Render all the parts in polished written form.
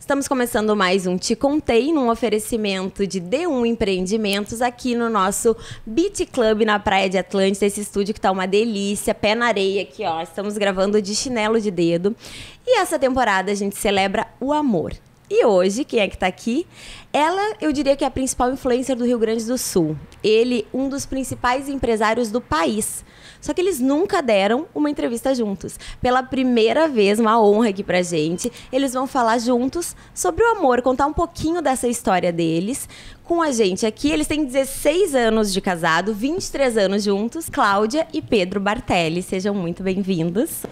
Estamos começando mais um Te Contei, num oferecimento de D1 Empreendimentos aqui no nosso Beach Club na Praia de Atlântida, esse estúdio que tá uma delícia, pé na areia aqui, ó. Estamos gravando de chinelo de dedo. E essa temporada a gente celebra o amor. E hoje, quem é que tá aqui? Ela, eu diria que é a principal influencer do Rio Grande do Sul. Ele, um dos principais empresários do país. Só que eles nunca deram uma entrevista juntos. Pela primeira vez, uma honra aqui pra gente, eles vão falar juntos sobre o amor, contar um pouquinho dessa história deles. Com a gente aqui, eles têm 16 anos de casado, 23 anos juntos, Cláudia e Pedro Bartelli. Sejam muito bem-vindos.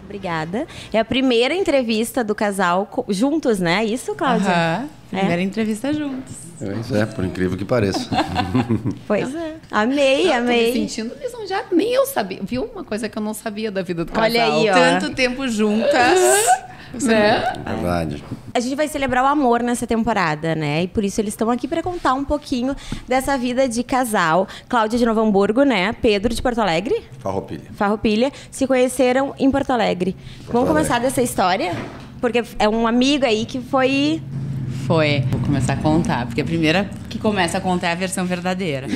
Obrigada. É a primeira entrevista do casal juntos, né? Isso, Cláudia? Aham. Primeira entrevista juntos. Pois é, por incrível que pareça. Pois é. Amei. Tô me sentindo lisonjeada. Nem eu sabia. Viu uma coisa que eu não sabia da vida do casal? Olha aí, ó. Tanto tempo juntas. Né? Verdade. A gente vai celebrar o amor nessa temporada, né? E por isso eles estão aqui para contar um pouquinho dessa vida de casal. Cláudia de Novo Hamburgo, né? Pedro de Porto Alegre. Farroupilha. Se conheceram em Porto Alegre. Vamos começar dessa história? Porque é um amigo aí que foi... Vou começar a contar, porque a primeira que começa a contar é a versão verdadeira.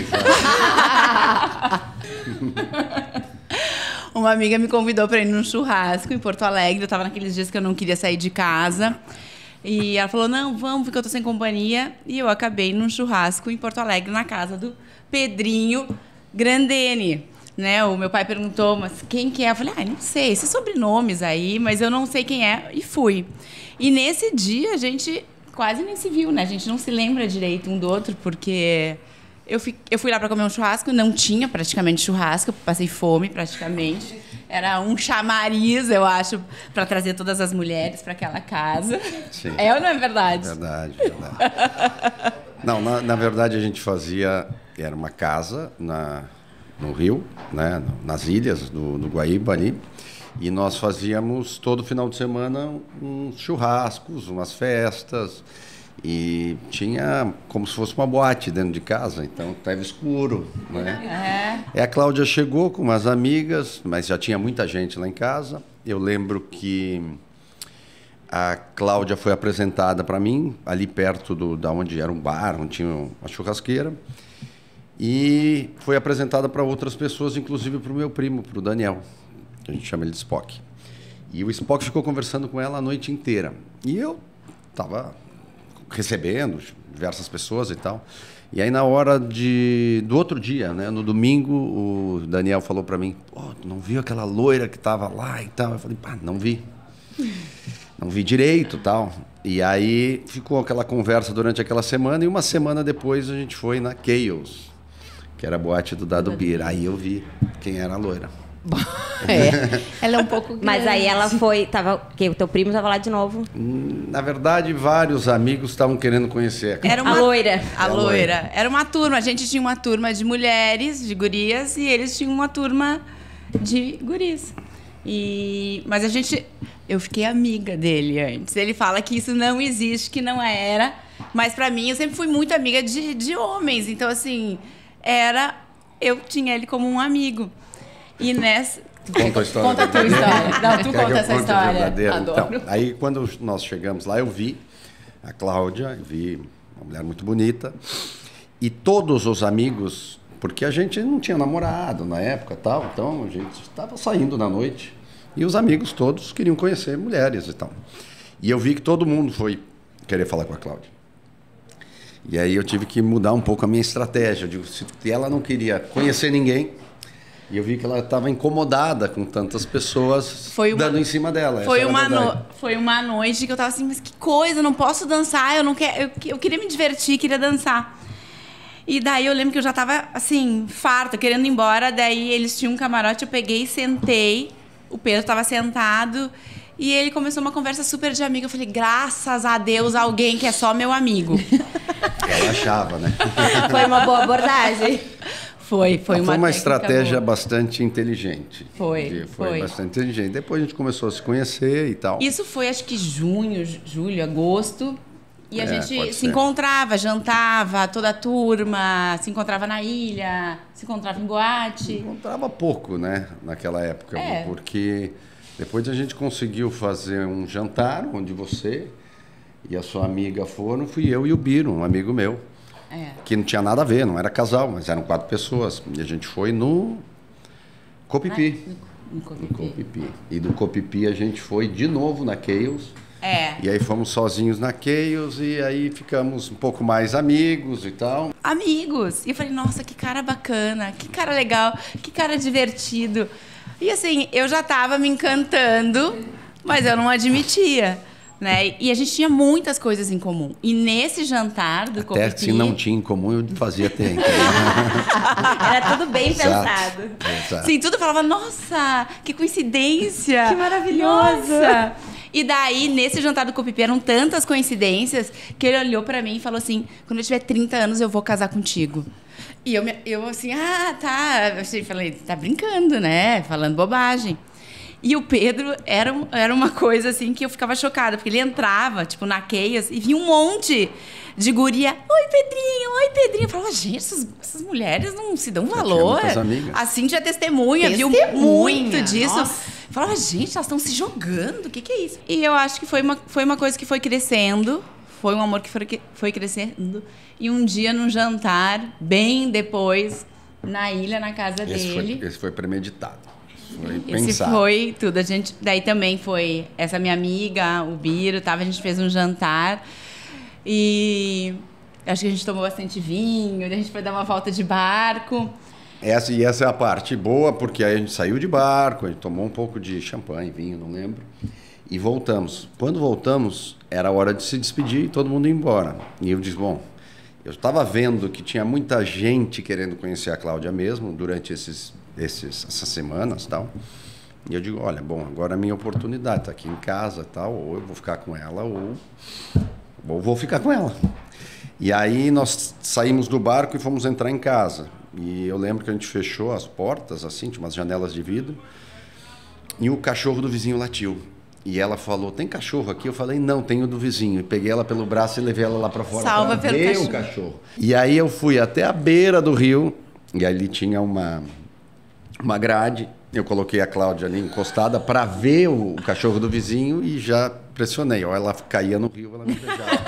Uma amiga me convidou para ir num churrasco em Porto Alegre. Eu tava naqueles dias que eu não queria sair de casa. E ela falou, não, vamos, porque eu tô sem companhia. E eu acabei num churrasco em Porto Alegre, na casa do Pedrinho Grandene. Né? O meu pai perguntou, mas quem que é? Eu falei, não sei, esses sobrenomes aí, mas eu não sei quem é. E fui. E nesse dia, a gente quase nem se viu, né? A gente não se lembra direito um do outro, porque... Eu fui lá para comer um churrasco, não tinha praticamente churrasco, passei fome praticamente. Era um chamariz, eu acho, para trazer todas as mulheres para aquela casa. Sim. É ou não é verdade? Verdade. Não, na verdade a gente fazia... Era uma casa no Rio, né? Nas ilhas do Guaíba ali. E nós fazíamos todo final de semana uns churrascos, umas festas... E tinha como se fosse uma boate dentro de casa, então estava escuro, né? E a Cláudia chegou com umas amigas, mas já tinha muita gente lá em casa. Eu lembro que a Cláudia foi apresentada para mim, ali perto da onde era um bar, onde tinha uma churrasqueira. E foi apresentada para outras pessoas, inclusive para o meu primo, para o Daniel, que a gente chama ele de Spock. E o Spock ficou conversando com ela a noite inteira. E eu estava... recebendo diversas pessoas e tal. E aí, na hora do outro dia, né, no domingo, o Daniel falou para mim, tu não viu aquela loira que estava lá e tal? Eu falei, não vi. Não vi direito e tal. E aí, ficou aquela conversa durante aquela semana e uma semana depois a gente foi na Chaos, que era a boate do Dado Beer. Aí eu vi quem era a loira. Ela é um pouco grande. Mas aí ela foi... o teu primo estava lá de novo? Na verdade, vários amigos estavam querendo conhecer. A loira. A loira. Era uma turma. A gente tinha uma turma de mulheres, de gurias, e eles tinham uma turma de guris. Mas eu fiquei amiga dele antes. Ele fala que isso não existe, que não era. Mas pra mim, eu sempre fui muito amiga de homens. Então, assim, eu tinha ele como um amigo. E nessa... Conta a história. Conta a tua história. Não, tu conta essa história. Então, aí, quando nós chegamos lá, eu vi a Cláudia, vi uma mulher muito bonita. E todos os amigos... Porque a gente não tinha namorado na época e tal, então a gente estava saindo na noite. E os amigos todos queriam conhecer mulheres e tal. E eu vi que todo mundo foi querer falar com a Cláudia. E aí eu tive que mudar um pouco a minha estratégia. Eu digo, se ela não queria conhecer ninguém... E eu vi que ela estava incomodada com tantas pessoas dando em cima dela. Foi uma noite que eu estava assim, mas que coisa, eu não posso dançar, eu queria me divertir, queria dançar. E daí eu lembro que eu já estava assim, farta, querendo ir embora. Daí eles tinham um camarote, eu peguei e sentei. O Pedro estava sentado E ele começou uma conversa super de amigo. Eu falei, graças a Deus, alguém que é só meu amigo. Ela achava, né? Foi uma boa abordagem. Foi uma estratégia boa. Bastante inteligente. Foi. Bastante inteligente. Depois a gente começou a se conhecer e tal. Isso foi, acho que julho, agosto. E a gente se ser. encontrava, jantava, toda a turma, se encontrava na ilha, se encontrava em boate. Encontrava pouco, né, naquela época. É. Porque depois a gente conseguiu fazer um jantar, onde você e a sua amiga foram, fui eu e o Biro, um amigo meu. Que não tinha nada a ver, não era casal, mas eram 4 pessoas. E a gente foi no Copipi. No Copipi. E do Copipi a gente foi de novo na Chaos. E aí fomos sozinhos na Chaos e aí ficamos um pouco mais amigos e tal. Amigos. E eu falei, nossa, que cara bacana, que cara legal, que cara divertido. E assim, eu já tava me encantando, mas eu não admitia. Né? E a gente tinha muitas coisas em comum. E nesse jantar do Copipi... Até se não tinha em comum, eu fazia ter. Então... Era tudo bem pensado. Exato. Sim, tudo falava, nossa, que coincidência. Que maravilhoso. Nossa. E daí, nesse jantar do Copipi, eram tantas coincidências que ele olhou pra mim e falou assim, quando eu tiver 30 anos, eu vou casar contigo. E eu assim, tá. Eu falei, tá brincando, né? Falando bobagem. E o Pedro era uma coisa assim que eu ficava chocada, porque ele entrava, tipo, na Chaos e vinha um monte de guria. Oi, Pedrinho. Eu falava, gente, essas mulheres não se dão valor. A Cíntia testemunha, viu muito disso. Nossa. Eu falava, gente, elas estão se jogando, o que é isso? E eu acho que foi uma coisa que foi crescendo, foi um amor que foi crescendo. E um dia, num jantar, bem depois, na ilha, na casa dele... Esse foi premeditado. Esse foi tudo. Daí também foi essa minha amiga, o Biro, a gente fez um jantar e acho que a gente tomou bastante vinho, a gente foi dar uma volta de barco. Essa é a parte boa, porque aí a gente saiu de barco, a gente tomou um pouco de champanhe, vinho, não lembro, e voltamos. Quando voltamos, era hora de se despedir e todo mundo ir embora. E eu disse, bom, eu estava vendo que tinha muita gente querendo conhecer a Cláudia mesmo durante essas semanas e tal. E eu digo, olha, bom, agora é a minha oportunidade, tá aqui em casa tal, ou eu vou ficar com ela, ou vou ficar com ela. E aí nós saímos do barco e fomos entrar em casa. E eu lembro que a gente fechou as portas, assim, tinha umas janelas de vidro, e o cachorro do vizinho latiu. E ela falou, tem cachorro aqui? Eu falei, não, tem o do vizinho. E peguei ela pelo braço e levei ela lá para fora para ver o cachorro. E aí eu fui até a beira do rio, e ali tinha uma grade, eu coloquei a Cláudia ali encostada para ver o cachorro do vizinho e já pressionei. Ó, ela caía no rio, ela me beijava.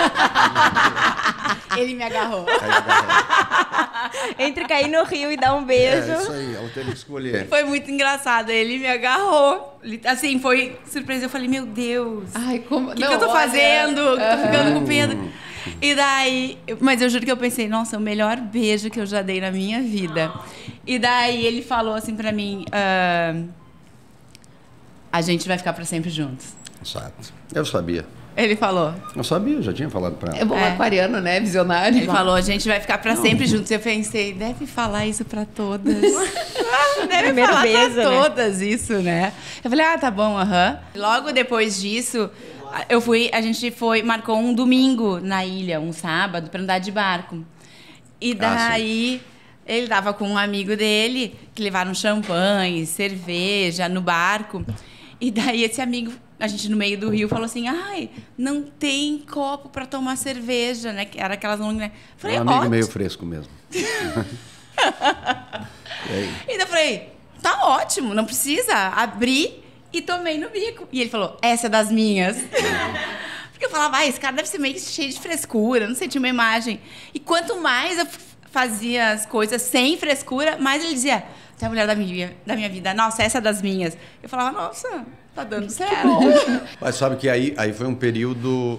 Ele me agarrou. Entre cair no rio e dar um beijo. É isso aí, ela teve que escolher. Foi muito engraçado, ele me agarrou. Assim, foi surpresa. Eu falei, meu Deus, o que eu tô fazendo? Tô ficando com o Pedro. E daí, mas eu juro que eu pensei, nossa, o melhor beijo que eu já dei na minha vida. E daí ele falou assim pra mim, a gente vai ficar pra sempre juntos. Exato. Eu sabia. Ele falou. Eu sabia, eu já tinha falado pra ela. É bom aquariano, né? Visionário. Ele falou, a gente vai ficar pra sempre juntos. Eu pensei, deve falar isso pra todas. Deve Primeiro falar beijo, pra né? todas isso, né? Eu falei, tá bom, Logo depois disso, a gente marcou um domingo na ilha, um sábado, pra andar de barco. E daí, ele tava com um amigo dele, que levaram champanhe, cerveja no barco. E daí esse amigo, a gente no meio do rio, falou assim, não tem copo pra tomar cerveja, né? Que era aquelas longas, né? Falei, um amigo meio fresco mesmo. E daí eu falei, tá ótimo, não precisa. Abri e tomei no bico. E ele falou, essa é das minhas. Porque eu falava, esse cara deve ser meio cheio de frescura, não sei, tinha uma imagem. E quanto mais eu fazia as coisas sem frescura, mais ele dizia, você é a mulher da minha vida, nossa, essa é das minhas. Eu falava, nossa, tá dando certo. Mas sabe que aí foi um período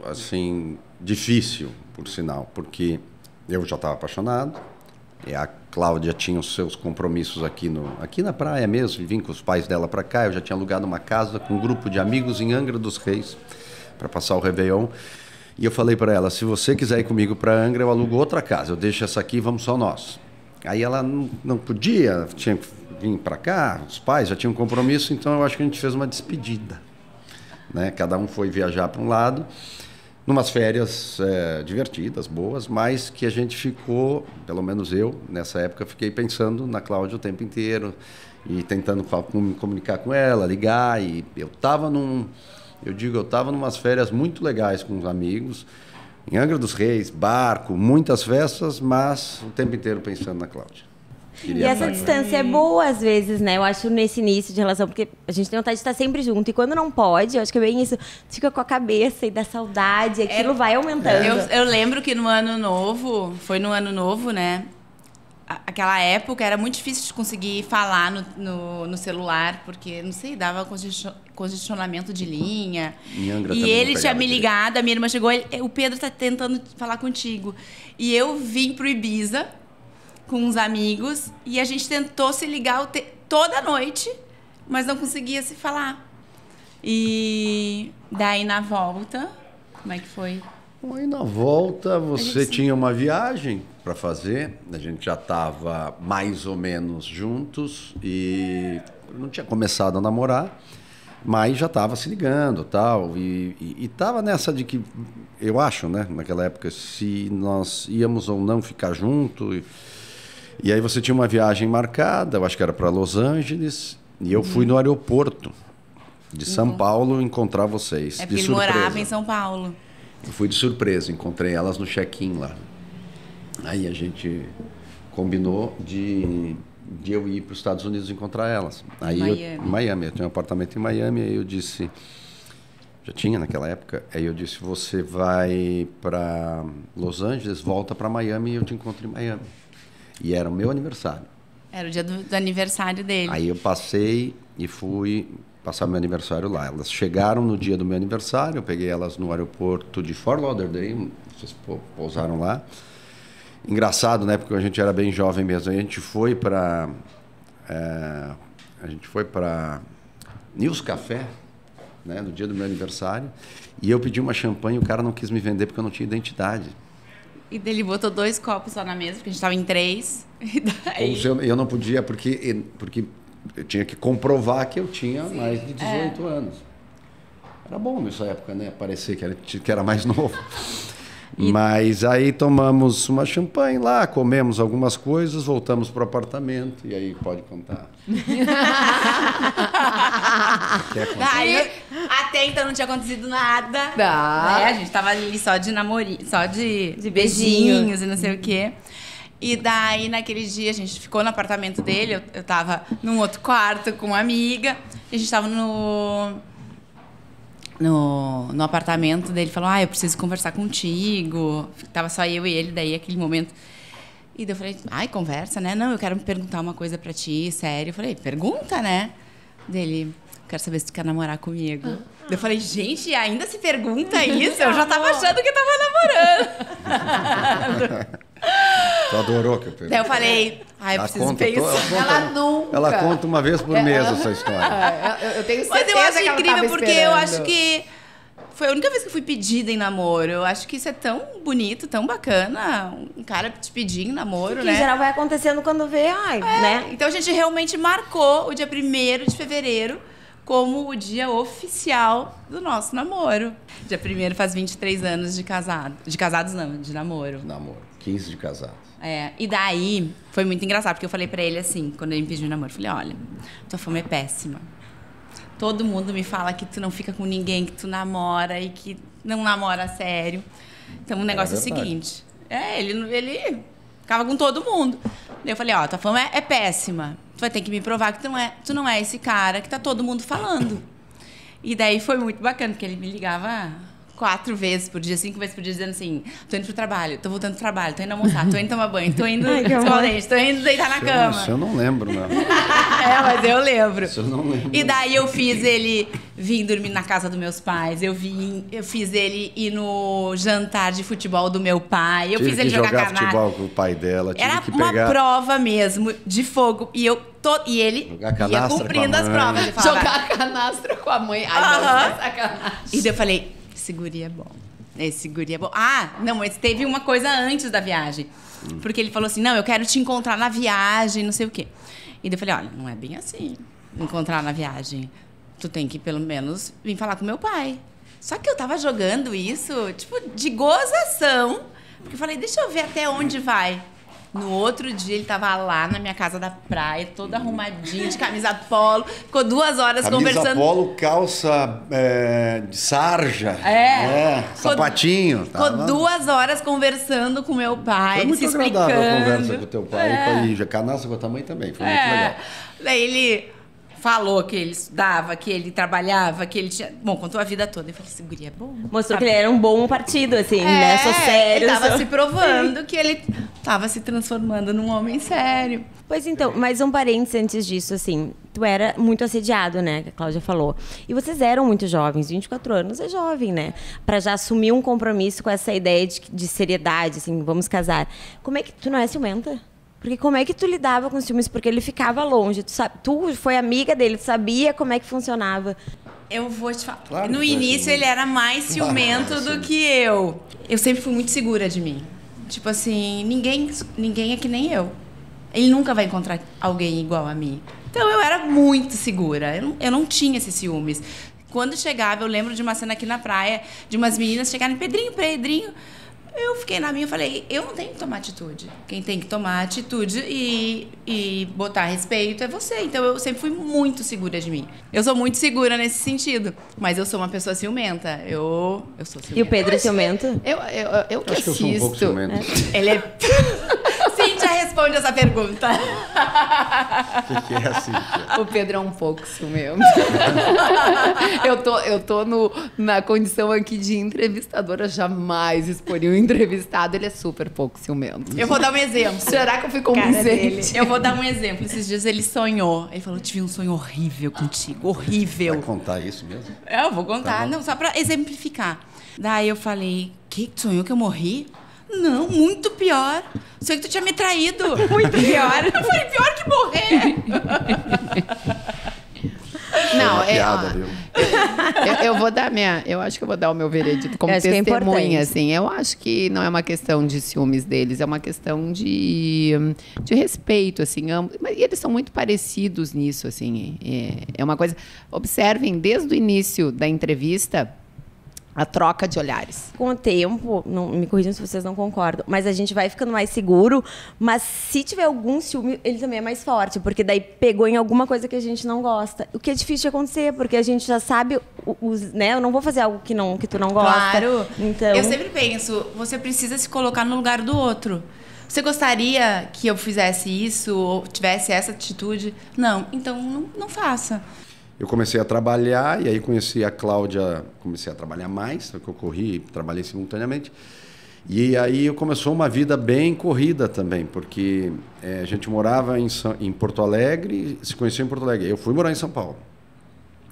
assim, difícil, por sinal, porque eu já estava apaixonado, e a Cláudia tinha os seus compromissos aqui na praia mesmo, vim com os pais dela para cá, eu já tinha alugado uma casa com um grupo de amigos em Angra dos Reis, para passar o Réveillon, e eu falei para ela, se você quiser ir comigo para Angra, eu alugo outra casa, eu deixo essa aqui, vamos só nós. Aí ela não podia, tinha que vir para cá, os pais já tinham um compromisso, então eu acho que a gente fez uma despedida, né? Cada um foi viajar para um lado, numas férias divertidas, boas, mas que a gente ficou, pelo menos eu, nessa época, fiquei pensando na Cláudia o tempo inteiro e tentando me comunicar com ela, ligar, e eu estava numas férias muito legais com os amigos, em Angra dos Reis, barco, muitas festas, mas o tempo inteiro pensando na Cláudia. E essa distância é boa às vezes, né? Eu acho nesse início de relação, porque a gente tem vontade de estar sempre junto. E quando não pode, eu acho que é bem isso. Fica com a cabeça e da saudade, aquilo vai aumentando. Eu lembro que no ano novo, foi no ano novo, né? Aquela época era muito difícil de conseguir falar no celular, porque, não sei, dava congestionamento de linha. E ele tinha me ligado, a minha irmã chegou, o Pedro tá tentando falar contigo. E eu vim pro Ibiza com uns amigos e a gente tentou se ligar toda noite, mas não conseguia se falar. E daí na volta, como é que foi? Aí na volta você tinha uma viagem para fazer, a gente já estava mais ou menos juntos e não tinha começado a namorar, mas já estava se ligando tal, e estava nessa de que, eu acho, né, naquela época, se nós íamos ou não ficar junto. E aí você tinha uma viagem marcada, eu acho que era para Los Angeles, e eu fui no aeroporto de São Paulo encontrar vocês. É porque ele morava em São Paulo. Eu fui de surpresa, encontrei elas no check-in lá. Aí a gente combinou de eu ir para os Estados Unidos encontrar elas. Aí Miami. Eu tinha um apartamento em Miami, aí eu disse... Já tinha naquela época. Aí eu disse, você vai para Los Angeles, volta para Miami e eu te encontro em Miami. E era o meu aniversário. Era o dia do aniversário dele. Aí eu passei e fui passar meu aniversário lá. Elas chegaram no dia do meu aniversário, eu peguei elas no aeroporto de Fort Lauderdale, vocês pousaram lá. Engraçado, né? Porque a gente era bem jovem mesmo. Aí a gente foi para News Café, né? No dia do meu aniversário. E eu pedi uma champanhe, o cara não quis me vender porque eu não tinha identidade. E daí ele botou 2 copos só na mesa, porque a gente estava em 3. E daí... Eu não podia, porque eu tinha que comprovar que eu tinha mais de 18 anos. Era bom nessa época, né? Parecer que era mais novo. Mas aí tomamos uma champanhe lá, comemos algumas coisas, voltamos para o apartamento. E aí pode contar. Quer contar? Daí, até então não tinha acontecido nada. Né? A gente tava ali só de namorinho, só de beijinhos e não sei o quê. E daí, naquele dia, a gente ficou no apartamento dele. Eu tava num outro quarto com uma amiga. A gente tava no apartamento dele. Falou, eu preciso conversar contigo. Tava só eu e ele, daí, aquele momento. E daí eu falei, conversa, né? Não, eu quero me perguntar uma coisa pra ti, sério. Eu falei, pergunta, né? Dele, quero saber se tu quer namorar comigo. Eu falei, gente, ainda se pergunta isso? Eu já tava achando que tava namorando. Tu adorou que eu perguntei. Daí eu falei, eu preciso pensar. Ela conta uma vez por mês essa história. Eu tenho certeza. Mas eu acho que incrível, porque eu acho que foi a única vez que eu fui pedida em namoro. Eu acho que isso é tão bonito, tão bacana. Um cara te pedir em namoro, né? Em geral vai acontecendo quando vê, né? Então a gente realmente marcou o dia 1º de fevereiro como o dia oficial do nosso namoro. Dia 1º faz 23 anos de casado. De casados não, de namoro. Namoro, 15 de casados. E daí foi muito engraçado, porque eu falei pra ele assim, quando ele me pediu namoro, eu falei, olha, tua fama é péssima. Todo mundo me fala que tu não fica com ninguém, que tu namora e que não namora a sério. Então o negócio é o seguinte, ele ficava com todo mundo. Daí eu falei, tua fama é péssima. Tu vai ter que me provar que tu não é esse cara que tá todo mundo falando. E daí foi muito bacana, porque ele me ligava 4 vezes por dia, 5 vezes por dia, dizendo assim, tô indo pro trabalho, tô voltando pro trabalho, tô indo almoçar, tô indo tomar banho, tô indo escovar dente, tô indo deitar na cama. Isso eu não lembro, não. Mas eu lembro. Isso eu não lembro. E daí eu fiz ele vir dormir na casa dos meus pais, eu fiz ele ir no jantar de futebol do meu pai, eu fiz ele jogar canastra. Futebol com o pai dela, era uma prova mesmo, de fogo, e ele ia cumprindo as provas. Jogar canastra com a mãe. Ai, não, sacanagem. E daí eu falei, esse guri é bom. Esse guri é bom. Ah, não, mas teve uma coisa antes da viagem. Porque ele falou assim, não, eu quero te encontrar na viagem, não sei o quê. E daí eu falei, olha, não é bem assim, encontrar na viagem. Tu tem que, pelo menos, vir falar com meu pai. Só que eu tava jogando isso, tipo, de gozação. Porque eu falei, deixa eu ver até onde vai. No outro dia, ele tava lá na minha casa da praia, todo arrumadinho, de camisa polo. Ficou 2 horas conversando. Camisa polo, calça de sarja. Sapatinho. Ficou 2 horas conversando com meu pai. Foi muito se agradável a explicando. conversa com o teu pai. E canastra com a tua mãe também. Foi muito legal. Daí ele falou que ele estudava, que ele trabalhava, que ele tinha... Bom, contou a vida toda. Eu falei, esse guri é bom. Mostrou que ele era um bom partido, assim, né? Sou sério. Ele tava sou... se provando que ele tava se transformando num homem sério. Pois então, mais um parênteses antes disso, assim, tu era muito assediado, né, que a Cláudia falou. E vocês eram muito jovens, 24 anos é jovem, né? Pra já assumir um compromisso com essa ideia de seriedade, assim, vamos casar. Como é que... Tu não é ciumenta? Porque como é que tu lidava com os ciúmes? Porque ele ficava longe, tu foi amiga dele, tu sabia como é que funcionava. Eu vou te falar. Claro No que início, ele era mais ciumento do que eu. Eu sempre fui muito segura de mim. Tipo assim, ninguém é que nem eu. Ele nunca vai encontrar alguém igual a mim. Então, eu era muito segura. Eu não tinha esses ciúmes. Quando chegava, eu lembro de uma cena aqui na praia, de umas meninas chegarem, Pedrinho. Eu fiquei na minha e falei, eu não tenho que tomar atitude. Quem tem que tomar atitude e botar respeito é você. Então, eu sempre fui muito segura de mim. Eu sou muito segura nesse sentido. Mas eu sou uma pessoa ciumenta. Eu sou ciumenta. E o Pedro é ciumento? Eu que Acho que eu sou um pouco assisto. ciumento. Ele é... Cíntia responde essa pergunta. O que é assim? O Pedro é um pouco ciumento. eu tô na condição aqui de entrevistadora, jamais exporia um entrevistado, ele é super pouco ciumento. Eu vou dar um exemplo. Será que eu fui convincente? Eu vou dar um exemplo. Esses dias ele sonhou. Ele falou, tive um sonho horrível contigo. Horrível. Vai contar isso mesmo? Eu vou contar. Não, só pra exemplificar. Daí eu falei, que sonhou que eu morri? Não, muito pior. Sonhei que tu tinha me traído. Muito pior. Foi pior que morrer. Não, piada, viu? eu acho que eu vou dar o meu veredito como Eu acho que é testemunha, importante. assim. Eu acho que não é uma questão de ciúmes deles, é uma questão de respeito, assim. E eles são muito parecidos nisso, assim. É uma coisa... Observem, desde o início da entrevista, a troca de olhares. Com o tempo, não, me corrijam se vocês não concordam, mas a gente vai ficando mais seguro, mas se tiver algum ciúme, ele também é mais forte, porque daí pegou em alguma coisa que a gente não gosta. O que é difícil de acontecer, porque a gente já sabe, né? Eu não vou fazer algo que tu não gosta. Claro. Então... Eu sempre penso, você precisa se colocar no lugar do outro. Você gostaria que eu fizesse isso ou tivesse essa atitude? Não, então não faça. Eu comecei a trabalhar e aí conheci a Cláudia, comecei a trabalhar mais, que eu corri, trabalhei simultaneamente. E aí começou uma vida bem corrida também, porque a gente morava em Porto Alegre, se conheceu em Porto Alegre. Eu fui morar em São Paulo.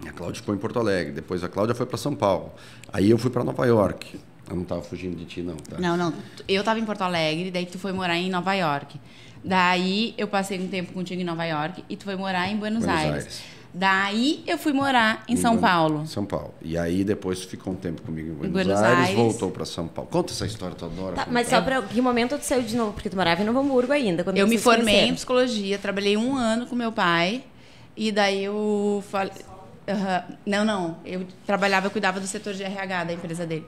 A Cláudia ficou em Porto Alegre, depois a Cláudia foi para São Paulo. Aí eu fui para Nova York. Eu não estava fugindo de ti, não, tá? Não. Eu estava em Porto Alegre, daí tu foi morar em Nova York. Daí eu passei um tempo contigo em Nova York e tu foi morar em Buenos Aires. Daí eu fui morar em São Paulo. São Paulo. E aí depois ficou um tempo comigo em Buenos Buenos Aires, Aires. voltou para São Paulo. Conta essa história, tu adora. Tá, mas só pra que momento tu saiu de novo? Porque tu morava em Novo Hamburgo ainda. Quando Eu me vocês formei em conheceram. psicologia, trabalhei 1 ano com meu pai. E daí eu falei... Não. Eu trabalhava, eu cuidava do setor de RH da empresa dele.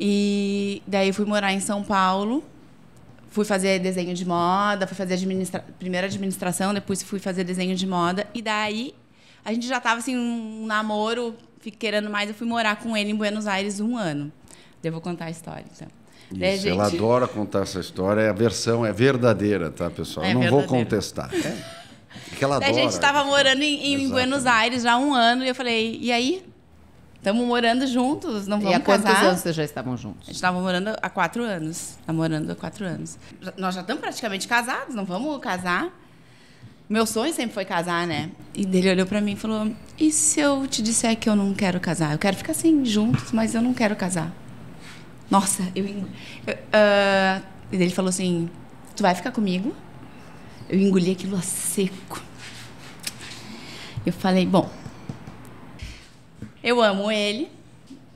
E daí eu fui morar em São Paulo. Fui fazer desenho de moda, fui fazer primeiro administração, depois fui fazer desenho de moda. E daí a gente já estava assim, um namoro, querendo mais. Eu fui morar com ele em Buenos Aires 1 ano. Daí eu vou contar a história, então. Daí, Isso, ela adora contar essa história, a versão é verdadeira, tá, pessoal? É Eu não vou verdadeira. contestar. Que ela Daí adora. a gente estava morando em Exatamente. Buenos Aires já há 1 ano. E eu falei, e aí? Estamos morando juntos, não E vamos há quantos casar? anos vocês já estavam A juntos? gente estava morando há 4 anos. Namorando há 4 anos. Nós já estamos praticamente casados, não vamos casar? Meu sonho sempre foi casar, né? E ele olhou pra mim e falou, e se eu te disser que eu não quero casar? Eu quero ficar assim, juntos, mas eu não quero casar. Nossa, e ele falou assim, tu vai ficar comigo? Eu engoli aquilo a seco. Eu falei, bom, eu amo ele,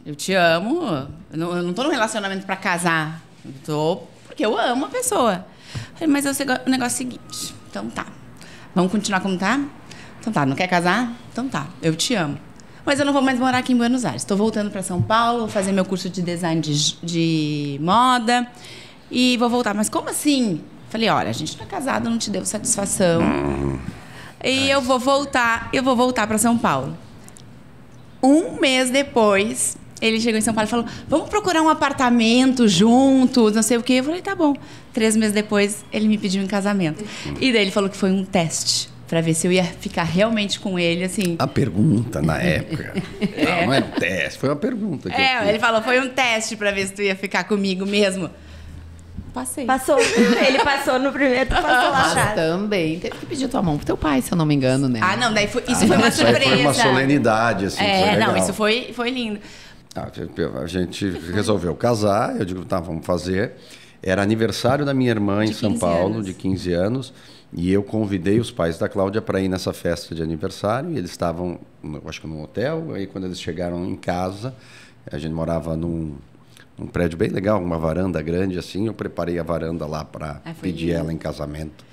eu te amo, eu não tô num relacionamento pra casar, eu tô porque eu amo a pessoa. Eu falei, mas o negócio é o seguinte, então tá, vamos continuar como tá? Então tá, não quer casar? Então tá, eu te amo. Mas eu não vou mais morar aqui em Buenos Aires, estou voltando para São Paulo, vou fazer meu curso de design de moda e vou voltar. Mas como assim? Falei, olha, a gente não é casado, não te deu satisfação. E eu vou voltar para São Paulo. Um mês depois, ele chegou em São Paulo e falou, vamos procurar um apartamento juntos, não sei o quê. Eu falei, tá bom. 3 meses depois, ele me pediu em casamento. E daí ele falou que foi um teste para ver se eu ia ficar realmente com ele, assim. A pergunta na época. Não é teste, foi uma pergunta. Ele falou, foi um teste para ver se tu ia ficar comigo mesmo. Passei. Passou. Ele passou no primeiro, tu passou lá atrás. Também teve que pedir tua mão pro teu pai, se eu não me engano, né? Ah, não, daí isso foi uma surpresa. Foi uma solenidade, assim, foi legal. Não, isso foi lindo. A gente resolveu casar, eu digo, tá, vamos fazer. Era aniversário da minha irmã em São Paulo, de 15 anos, e eu convidei os pais da Cláudia para ir nessa festa de aniversário, e eles estavam, acho que num hotel, aí quando eles chegaram em casa, a gente morava num prédio bem legal, uma varanda grande assim, eu preparei a varanda lá para pedir ela em casamento.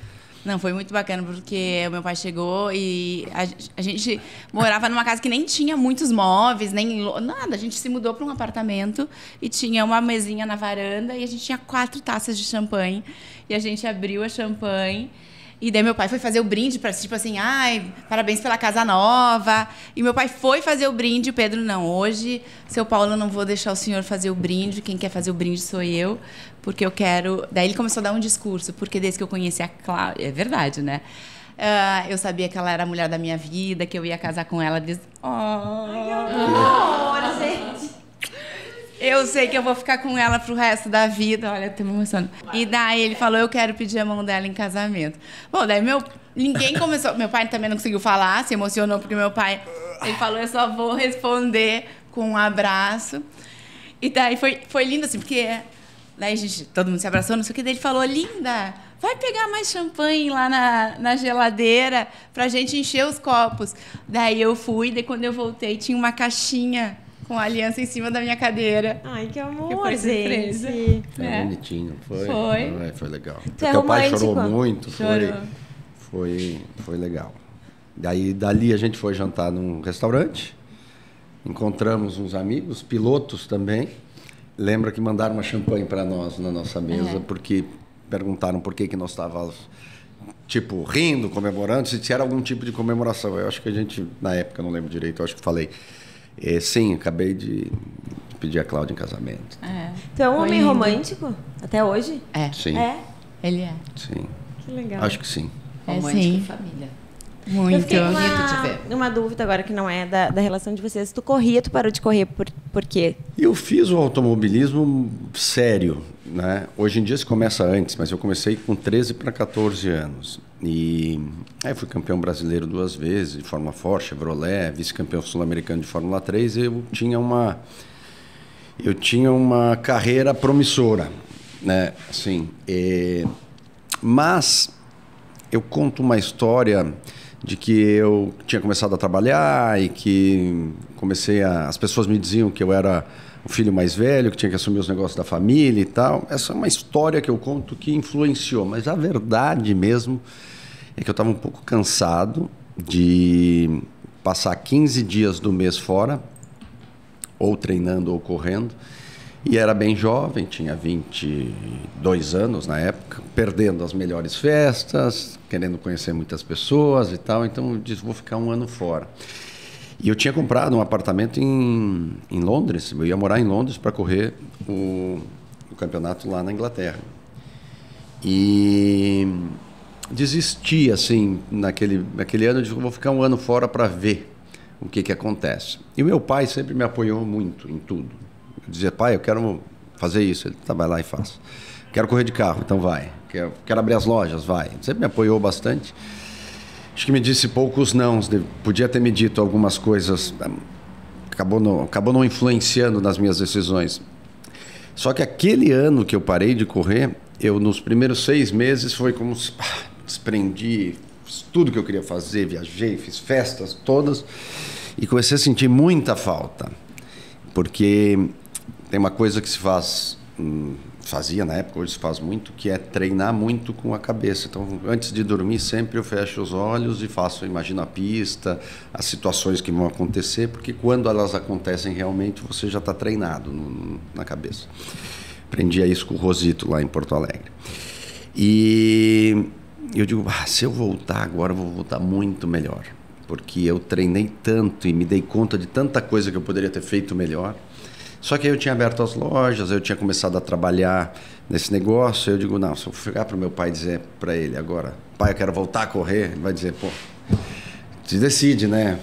Não, foi muito bacana, porque o meu pai chegou e a gente morava numa casa que nem tinha muitos móveis, nem nada. A gente se mudou para um apartamento e tinha uma mesinha na varanda e a gente tinha 4 taças de champanhe. E a gente abriu a champanhe. E daí meu pai foi fazer o brinde para tipo assim, ai, parabéns pela casa nova. E meu pai foi fazer o brinde, o Pedro, não, hoje, seu Paulo, eu não vou deixar o senhor fazer o brinde, quem quer fazer o brinde sou eu, porque eu quero... Daí ele começou a dar um discurso, porque desde que eu conheci a Cláudia, é verdade, né? Eu sabia que ela era a mulher da minha vida, que eu ia casar com ela desde... gente! Eu sei que eu vou ficar com ela pro resto da vida. Olha, eu tô me emocionando. E daí ele falou, eu quero pedir a mão dela em casamento. Bom, daí ninguém começou... Meu pai também não conseguiu falar, se emocionou, porque meu pai... Ele falou, eu só vou responder com um abraço. E daí foi lindo, assim, porque... Daí todo mundo se abraçou, não sei o que. Daí ele falou, linda, vai pegar mais champanhe lá na geladeira pra gente encher os copos. Daí eu fui, daí quando eu voltei, tinha uma caixinha... com a aliança em cima da minha cadeira. Ai, que amor, que foi surpresa. Foi bonitinho, foi. Foi legal. Você Porque o pai chorou muito, Chorou. Foi legal. Dali a gente foi jantar num restaurante, encontramos uns amigos, pilotos também. Lembra que mandaram uma champanhe para nós na nossa mesa, porque perguntaram por que nós estávamos, tipo, rindo, comemorando, se era algum tipo de comemoração. Eu acho que a gente, na época, não lembro direito, eu acho que falei... sim, acabei de pedir a Cláudia em casamento. Tu é um homem romântico? Até hoje? Sim. Ele é. Sim. Que legal. Acho que sim. Romântico sim. e família. Muito. Eu fiquei bonito de ver. uma dúvida agora que não é da relação de vocês. Tu corria, tu parou de correr por quê? Eu fiz o automobilismo sério, né? Hoje em dia se começa antes, mas eu comecei com 13 para 14 anos. E aí fui campeão brasileiro 2 vezes, de Fórmula Ford, Chevrolet, vice-campeão sul-americano de Fórmula 3. Eu tinha uma carreira promissora, né? Assim, mas eu conto uma história de que eu tinha começado a trabalhar e que as pessoas me diziam que eu era o filho mais velho, que tinha que assumir os negócios da família e tal. Essa é uma história que eu conto que influenciou, mas a verdade mesmo é que eu estava um pouco cansado de passar 15 dias do mês fora, ou treinando ou correndo, e era bem jovem, tinha 22 anos na época, perdendo as melhores festas, querendo conhecer muitas pessoas e tal, então eu disse, vou ficar 1 ano fora. E eu tinha comprado um apartamento em Londres, eu ia morar em Londres para correr o campeonato lá na Inglaterra. E desisti, assim, naquele ano, eu disse, vou ficar 1 ano fora para ver o que acontece. E o meu pai sempre me apoiou muito em tudo. Eu dizia, pai, eu quero fazer isso. Ele, tá, vai lá e faz. Quero correr de carro, então vai. Quero abrir as lojas, vai. Ele sempre me apoiou bastante. Acho que me disse poucos nãos. Podia ter me dito algumas coisas. Acabou não influenciando nas minhas decisões. Só que aquele ano que eu parei de correr, nos primeiros 6 meses, foi como se desprendi, fiz tudo que eu queria fazer, viajei, fiz festas todas e comecei a sentir muita falta. porque tem uma coisa que se faz, fazia na época, hoje se faz muito, que é treinar muito com a cabeça. Então, antes de dormir, sempre eu fecho os olhos e imagino a pista, as situações que vão acontecer, porque quando elas acontecem realmente, você já está treinado na cabeça. Aprendi isso com o Rosito, lá em Porto Alegre. E eu digo, se eu voltar agora, eu vou voltar muito melhor. Porque eu treinei tanto e me dei conta de tanta coisa que eu poderia ter feito melhor. Só que aí eu tinha aberto as lojas, eu tinha começado a trabalhar nesse negócio. Eu digo, não, se eu chegar para o meu pai e dizer para ele agora, pai, eu quero voltar a correr, ele vai dizer, pô, se decide, né?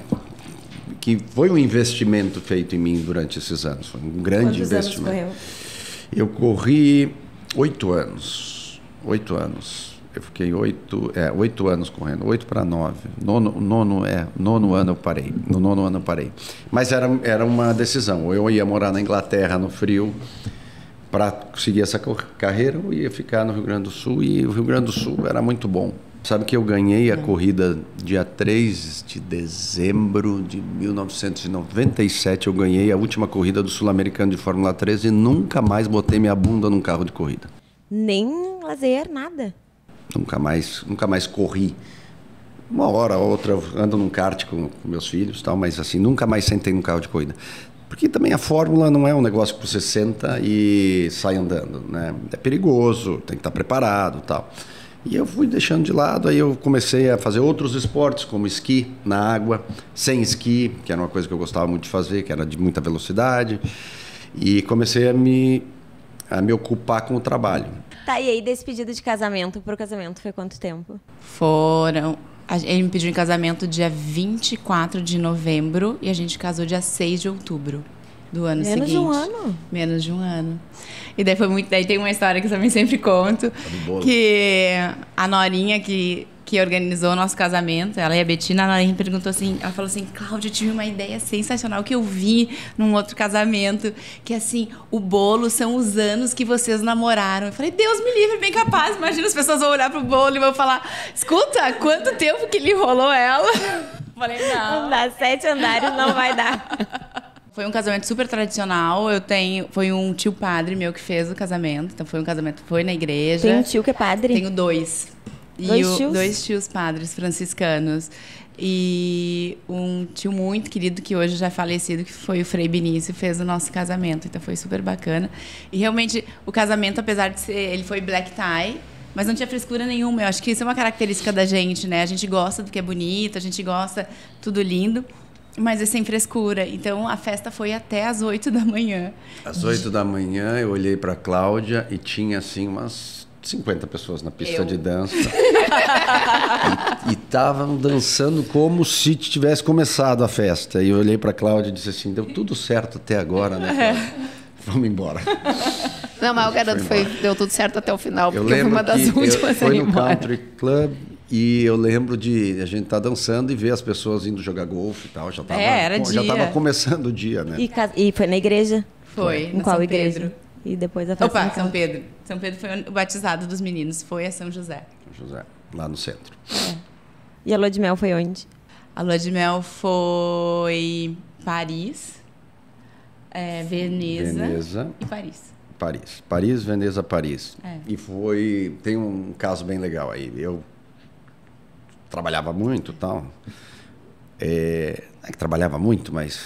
Que foi um investimento feito em mim durante esses anos. Foi um grande investimento. Quantos anos correu? Eu corri 8 anos. 8 anos. Eu fiquei 8 anos correndo, 8 para 9. Nono ano eu parei. No 9º ano eu parei. Mas era uma decisão. Ou eu ia morar na Inglaterra, no frio, para seguir essa carreira, ou ia ficar no Rio Grande do Sul. E o Rio Grande do Sul era muito bom. Sabe que eu ganhei a corrida dia 3 de dezembro de 1997. Eu ganhei a última corrida do Sul-Americano de Fórmula 3 e nunca mais botei minha bunda num carro de corrida. Nem lazer, nada. Nunca mais corri. Uma hora ou outra eu ando num kart com meus filhos, tal, mas assim, nunca mais sentei num carro de corrida. Porque também a Fórmula não é um negócio que você senta e sai andando, né? É perigoso, tem que estar preparado, tal. E eu fui deixando de lado, aí eu comecei a fazer outros esportes, como esqui na água, sem esqui, que era uma coisa que eu gostava muito de fazer, que era de muita velocidade, e comecei a me ocupar com o trabalho. Tá, e aí desse pedido de casamento pro casamento foi quanto tempo? Ele me pediu em casamento dia 24 de novembro e a gente casou dia 6 de outubro do ano seguinte. Menos de um ano? Menos de um ano. E daí foi muito. Daí tem uma história que eu também sempre conto. Que a Norinha que organizou o nosso casamento, ela e a Betina, a Norinha perguntou assim, ela falou assim, Cláudia, eu tive uma ideia sensacional que eu vi num outro casamento, que assim, o bolo são os anos que vocês namoraram. Eu falei, Deus me livre, bem capaz, imagina as pessoas vão olhar pro bolo e vão falar, escuta, quanto tempo que lhe enrolou ela? Eu falei, não. Não dá, 7 andares não vai dar. Foi um casamento super tradicional. Foi um tio padre meu que fez o casamento. Então foi um casamento, foi na igreja. Tem um tio que é padre? Tenho 2. Dois tios padres franciscanos. E um tio muito querido que hoje já é falecido, que foi o Frei Benício, fez o nosso casamento. Então foi super bacana. E realmente o casamento, apesar de ser, ele foi black tie, mas não tinha frescura nenhuma. Eu acho que isso é uma característica da gente, né? A gente gosta do que é bonito, a gente gosta tudo lindo. Mas é sem frescura. Então, a festa foi até às 8 da manhã. Às 8 da manhã, eu olhei para a Cláudia e tinha, assim, umas 50 pessoas na pista de dança. E estavam dançando como se tivesse começado a festa. E eu olhei para a Cláudia e disse assim, deu tudo certo até agora, né, Cláudia? Vamos embora. Não, mas o garoto deu tudo certo até o final, porque eu fui uma das que últimas foi no embora. Country Club. E eu lembro de a gente estar dançando e ver as pessoas indo jogar golfe e tal. Já estava começando o dia, né? E foi na igreja? Foi. Em qual igreja? Pedro. E depois a festa. São Pedro. São Pedro foi o batizado dos meninos. Foi a São José. São José, lá no centro. E a lua de mel foi onde? A lua de mel foi Paris, Veneza e Paris. Paris, Veneza, Paris. É. E tem um caso bem legal aí. Eu trabalhava muito e tal. Não é que trabalhava muito, mas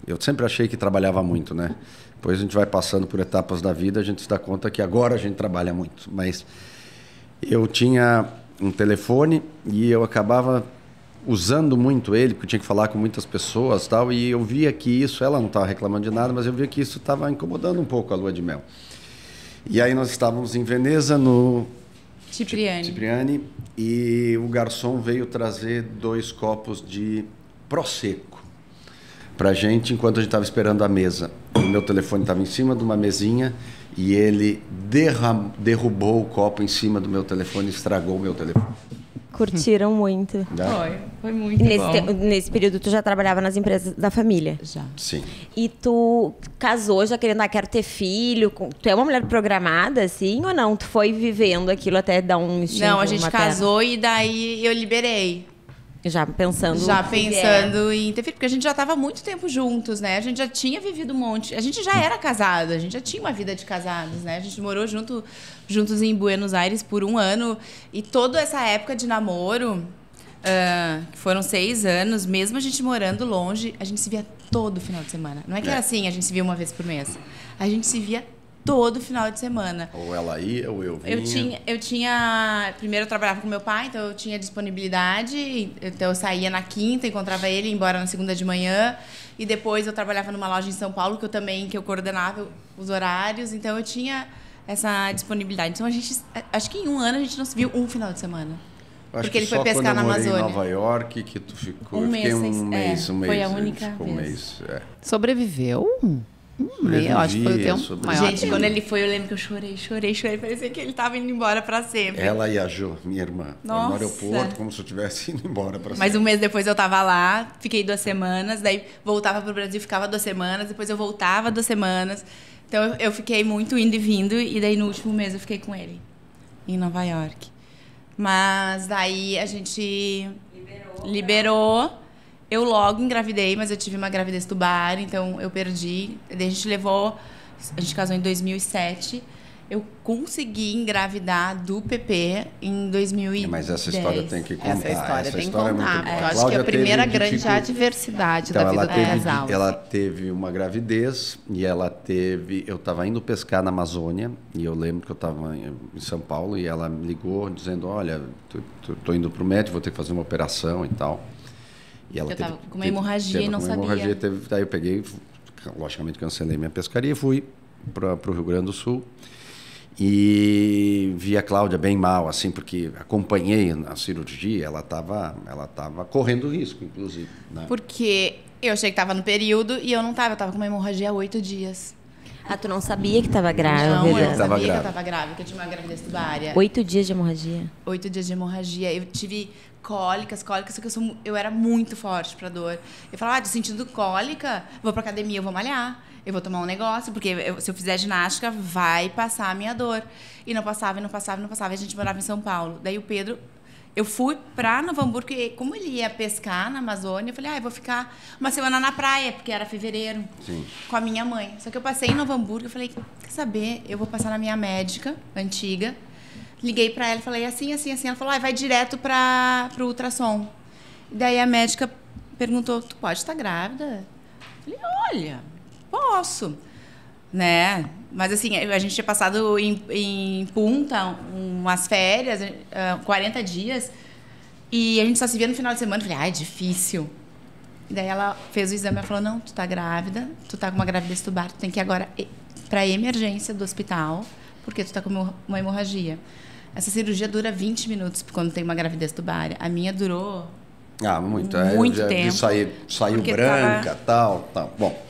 eu sempre achei que trabalhava muito, né? Depois a gente vai passando por etapas da vida, a gente se dá conta que agora a gente trabalha muito. Mas eu tinha um telefone e eu acabava usando muito ele, porque eu tinha que falar com muitas pessoas e tal, e eu via que isso, ela não estava reclamando de nada, mas eu via que isso estava incomodando um pouco a lua de mel. E aí nós estávamos em Veneza, no Cipriani, e o garçom veio trazer 2 copos de Prosecco pra gente, enquanto a gente estava esperando a mesa. O meu telefone estava em cima de uma mesinha e ele derrubou o copo em cima do meu telefone e estragou o meu telefone. Curtiram muito. Foi muito bom. Nesse período, tu já trabalhava nas empresas da família? Já. Sim. E tu casou já querendo, quero ter filho? Tu é uma mulher programada, assim, ou não? Tu foi vivendo aquilo até dar um instinto Não, a gente materno? casou e daí eu liberei. Já pensando em ter filho, porque a gente já estava muito tempo juntos, né? A gente já tinha vivido um monte. A gente já era casado, a gente já tinha uma vida de casados, né? A gente morou juntos em Buenos Aires por 1 ano. E toda essa época de namoro, que foram 6 anos, mesmo a gente morando longe, a gente se via todo final de semana. Não é que era assim, a gente se via uma vez por mês. A gente se via todo final de semana. Ou ela ia, ou eu vinha. Eu tinha... Primeiro eu trabalhava com meu pai, então eu tinha disponibilidade. Então eu saía na quinta, encontrava ele, ia embora na segunda de manhã. E depois eu trabalhava numa loja em São Paulo, que eu coordenava os horários. Então eu tinha essa disponibilidade. Então acho que em 1 ano a gente não se viu um final de semana. Porque ele foi pescar na Amazônia. Em Nova York que tu ficou. Um mês. Foi a única vez. Sobreviveu? Eu acho que foi o tempo maior. Gente, quando ele foi, eu lembro que eu chorei. Parecia que ele estava indo embora para sempre. Ela e a Jo, minha irmã, Nossa. no aeroporto, como se eu estivesse indo embora para sempre. Mas 1 mês depois eu estava lá, fiquei 2 semanas, daí voltava para o Brasil, ficava 2 semanas, depois eu voltava 2 semanas. Então eu fiquei muito indo e vindo, e daí no último mês eu fiquei com ele, em Nova York. Mas daí a gente liberou. Eu logo engravidei, mas eu tive uma gravidez tubar, então eu perdi. Daí a gente casou em 2007. Eu consegui engravidar do PP em 2010. Mas essa história tem que contar. Essa história tem que é muito contar. boa. Eu acho que é a primeira grande adversidade da vida do casal. Ela teve uma gravidez e eu estava indo pescar na Amazônia e eu lembro que eu estava em São Paulo e ela me ligou dizendo, olha, estou indo para o médico, vou ter que fazer uma operação e tal. E ela eu estava com uma hemorragia e não sabia. Daí eu peguei, logicamente cancelei minha pescaria e fui para o Rio Grande do Sul. E vi a Cláudia bem mal, assim, porque acompanhei a cirurgia, ela estava correndo risco, inclusive. Né? Porque eu achei que estava no período e eu não estava, eu estava com uma hemorragia há 8 dias. Ah, tu não sabia que estava grávida? Não, eu sabia que eu estava grávida, que eu tinha uma gravidez tubária. 8 dias de hemorragia? 8 dias de hemorragia. Eu tive cólicas, só que eu era muito forte pra dor. Eu falava, tô sentindo cólica, vou pra academia, eu vou malhar, eu vou tomar um negócio, porque se eu fizer ginástica, vai passar a minha dor. E não passava. E a gente morava em São Paulo. Daí o Pedro... Eu fui pra Novo Hamburgo, e como ele ia pescar na Amazônia, eu falei, eu vou ficar 1 semana na praia, porque era fevereiro, Sim. com a minha mãe. Só que eu passei em Novo Hamburgo, eu falei, quer saber, eu vou passar na minha médica, antiga. Liguei pra ela e falei, assim. Ela falou, vai direto pro ultrassom. E daí a médica perguntou, tu pode estar grávida? Eu falei, olha, posso. Né? Mas assim, a gente tinha passado em Punta umas férias, 40 dias, e a gente só se via no final de semana. Eu falei, é difícil. E daí ela fez o exame e falou, não, tu tá grávida, tu tá com uma gravidez tubar, tu tem que ir agora pra emergência do hospital, porque tu tá com uma hemorragia. Essa cirurgia dura 20 minutos quando tem uma gravidez tubária. A minha durou muito tempo. Saiu branca, tal. Bom,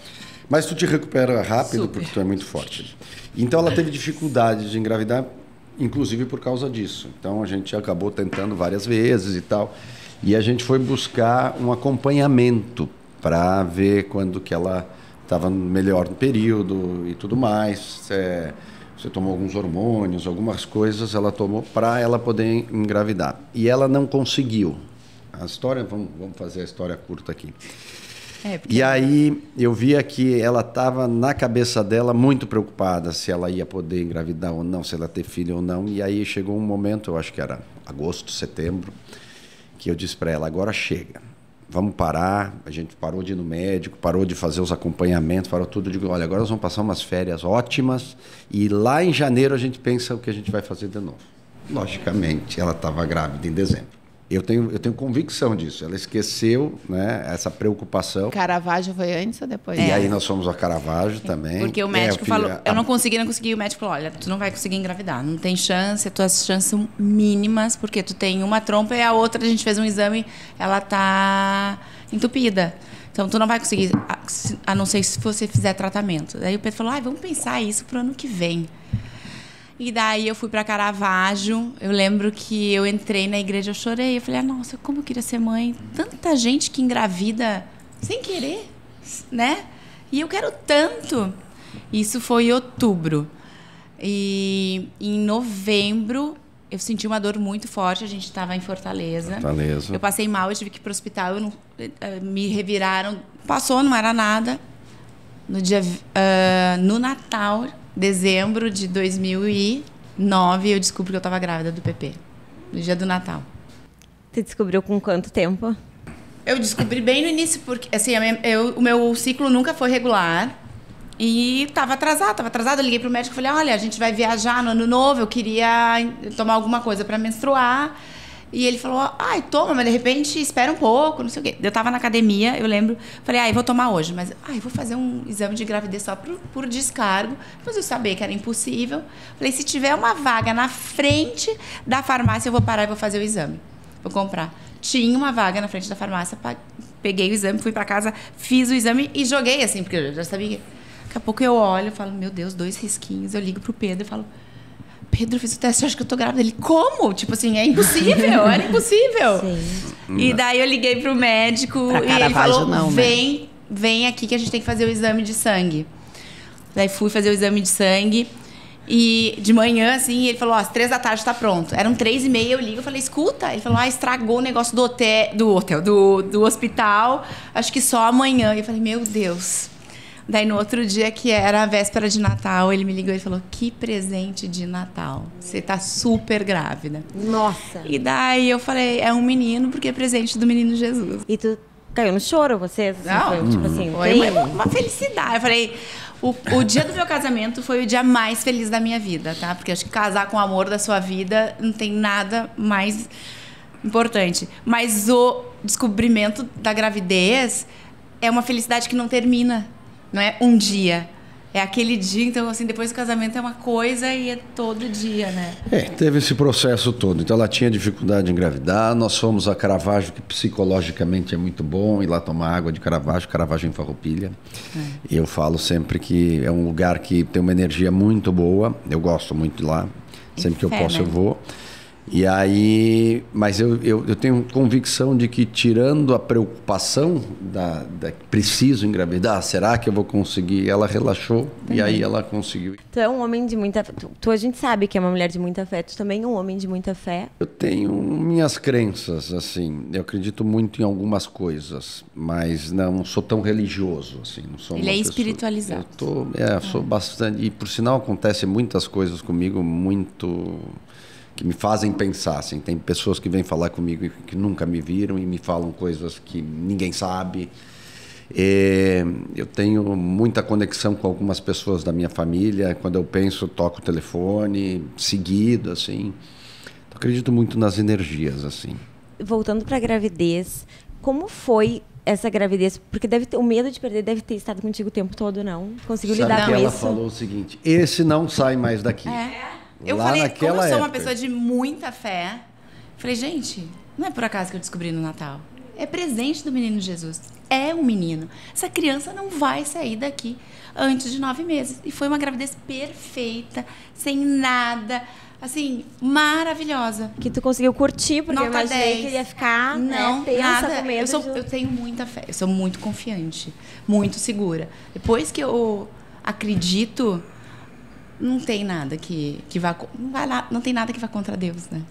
mas tu te recupera rápido. Super. Porque tu é muito forte. Então ela teve dificuldade de engravidar, inclusive por causa disso. Então a gente acabou tentando várias vezes e tal. E a gente foi buscar um acompanhamento para ver quando que ela estava melhor no período e tudo mais. Você tomou alguns hormônios, algumas coisas ela tomou para ela poder engravidar. E ela não conseguiu. A história, vamos fazer a história curta aqui. E aí eu via que ela estava na cabeça dela muito preocupada se ela ia poder engravidar ou não, se ela ia ter filho ou não. E aí chegou um momento, eu acho que era agosto, setembro, que eu disse para ela, agora chega. Vamos parar, a gente parou de ir no médico, parou de fazer os acompanhamentos, parou tudo. Eu digo, olha, agora nós vamos passar umas férias ótimas e lá em janeiro a gente pensa o que a gente vai fazer de novo. Logicamente, ela estava grávida em dezembro. Eu tenho convicção disso. Ela esqueceu, né, essa preocupação. Caravaggio foi antes ou depois? E aí nós fomos a Caravaggio também. Porque o médico falou, eu não consegui. O médico falou, olha, tu não vai conseguir engravidar. Não tem chance, as tuas chances são mínimas, porque tu tem uma trompa e a outra, a gente fez um exame, ela tá entupida. Então, tu não vai conseguir, a não ser se você fizer tratamento. Daí o Pedro falou, vamos pensar isso pro ano que vem. E daí eu fui para Caravaggio. Eu lembro que eu entrei na igreja, eu chorei. Eu falei, nossa, como eu queria ser mãe. Tanta gente que engravida sem querer, né? E eu quero tanto. Isso foi em outubro. E em novembro eu senti uma dor muito forte, a gente estava em Fortaleza. Fortaleza. Eu passei mal, eu tive que ir para o hospital, me reviraram, passou, não era nada. No Natal, dezembro de 2009, eu descobri que eu estava grávida do PP, no dia do Natal. Você descobriu com quanto tempo? Eu descobri bem no início, porque assim, o meu ciclo nunca foi regular. E estava atrasado. Eu liguei pro médico e falei, olha, a gente vai viajar no ano novo, eu queria tomar alguma coisa para menstruar. E ele falou, ai, toma, mas de repente espera um pouco, não sei o quê. Eu tava na academia, eu lembro, falei, eu vou tomar hoje, mas vou fazer um exame de gravidez só por descargo. Mas eu sabia que era impossível. Falei, se tiver uma vaga na frente da farmácia, eu vou parar e vou fazer o exame. Vou comprar. Tinha uma vaga na frente da farmácia, peguei o exame, fui para casa, fiz o exame e joguei assim, porque eu já sabia que... Daqui a pouco eu olho e falo, meu Deus, 2 risquinhos. Eu ligo pro Pedro e falo, Pedro, eu fiz o teste, eu acho que eu tô grávida. Ele, como? Tipo assim, é impossível, era impossível. Sim. E daí eu liguei pro médico e ele falou, vem aqui que a gente tem que fazer o exame de sangue. Daí fui fazer o exame de sangue e de manhã, assim, ele falou, às 3 da tarde tá pronto. Eram 3h30, eu ligo, eu falei, escuta. Ele falou, estragou o negócio do hospital, acho que só amanhã. E eu falei, meu Deus. Daí, no outro dia, que era a véspera de Natal, ele me ligou e falou, que presente de Natal. Você tá super grávida. Nossa. E daí eu falei, é um menino, porque é presente do menino Jesus. E tu caiu no choro, vocês? Assim, Não. foi, tipo assim, Foi uma felicidade. Eu falei, o dia do meu casamento foi o dia mais feliz da minha vida, tá? Porque acho que casar com o amor da sua vida não tem nada mais importante. Mas o descobrimento da gravidez é uma felicidade que não termina. Não é um dia. É aquele dia, então, assim, depois do casamento é uma coisa e é todo dia, né? Teve esse processo todo. Então, ela tinha dificuldade em engravidar. Nós fomos a Caravaggio, que psicologicamente é muito bom, ir lá tomar água de Caravaggio em Farroupilha. E eu falo sempre que é um lugar que tem uma energia muito boa. Eu gosto muito de lá. Sempre que eu posso, eu vou. E aí, mas eu tenho convicção de que, tirando a preocupação da preciso engravidar, será que eu vou conseguir? Ela relaxou e aí ela conseguiu. Tu é um homem de muita fé. A gente sabe que é uma mulher de muita fé. Tu também é um homem de muita fé. Eu tenho minhas crenças, assim. Eu acredito muito em algumas coisas, mas não sou tão religioso, assim. Não sou Ele é espiritualizado. Sou bastante. E, por sinal, acontecem muitas coisas comigo, muito... que me fazem pensar, assim. Tem pessoas que vêm falar comigo que nunca me viram e me falam coisas que ninguém sabe. Eu tenho muita conexão com algumas pessoas da minha família. Quando eu penso, eu toco o telefone, seguido, assim. Eu acredito muito nas energias, assim. Voltando para a gravidez, como foi essa gravidez? Porque o medo de perder deve ter estado contigo o tempo todo, não? Conseguiu lidar com isso? Ela falou o seguinte, esse não sai mais daqui. Eu falei, como eu sou uma pessoa de muita fé, falei, gente, não é por acaso que eu descobri no Natal. É presente do menino Jesus. É um menino. Essa criança não vai sair daqui antes de 9 meses. E foi uma gravidez perfeita, sem nada, assim, maravilhosa. Que tu conseguiu curtir, porque eu imaginei que ele ia ficar tensa, com medo. Eu tenho muita fé, eu sou muito confiante, muito segura. Depois que eu acredito... Não tem nada que vá... Não tem nada que vá contra Deus, né?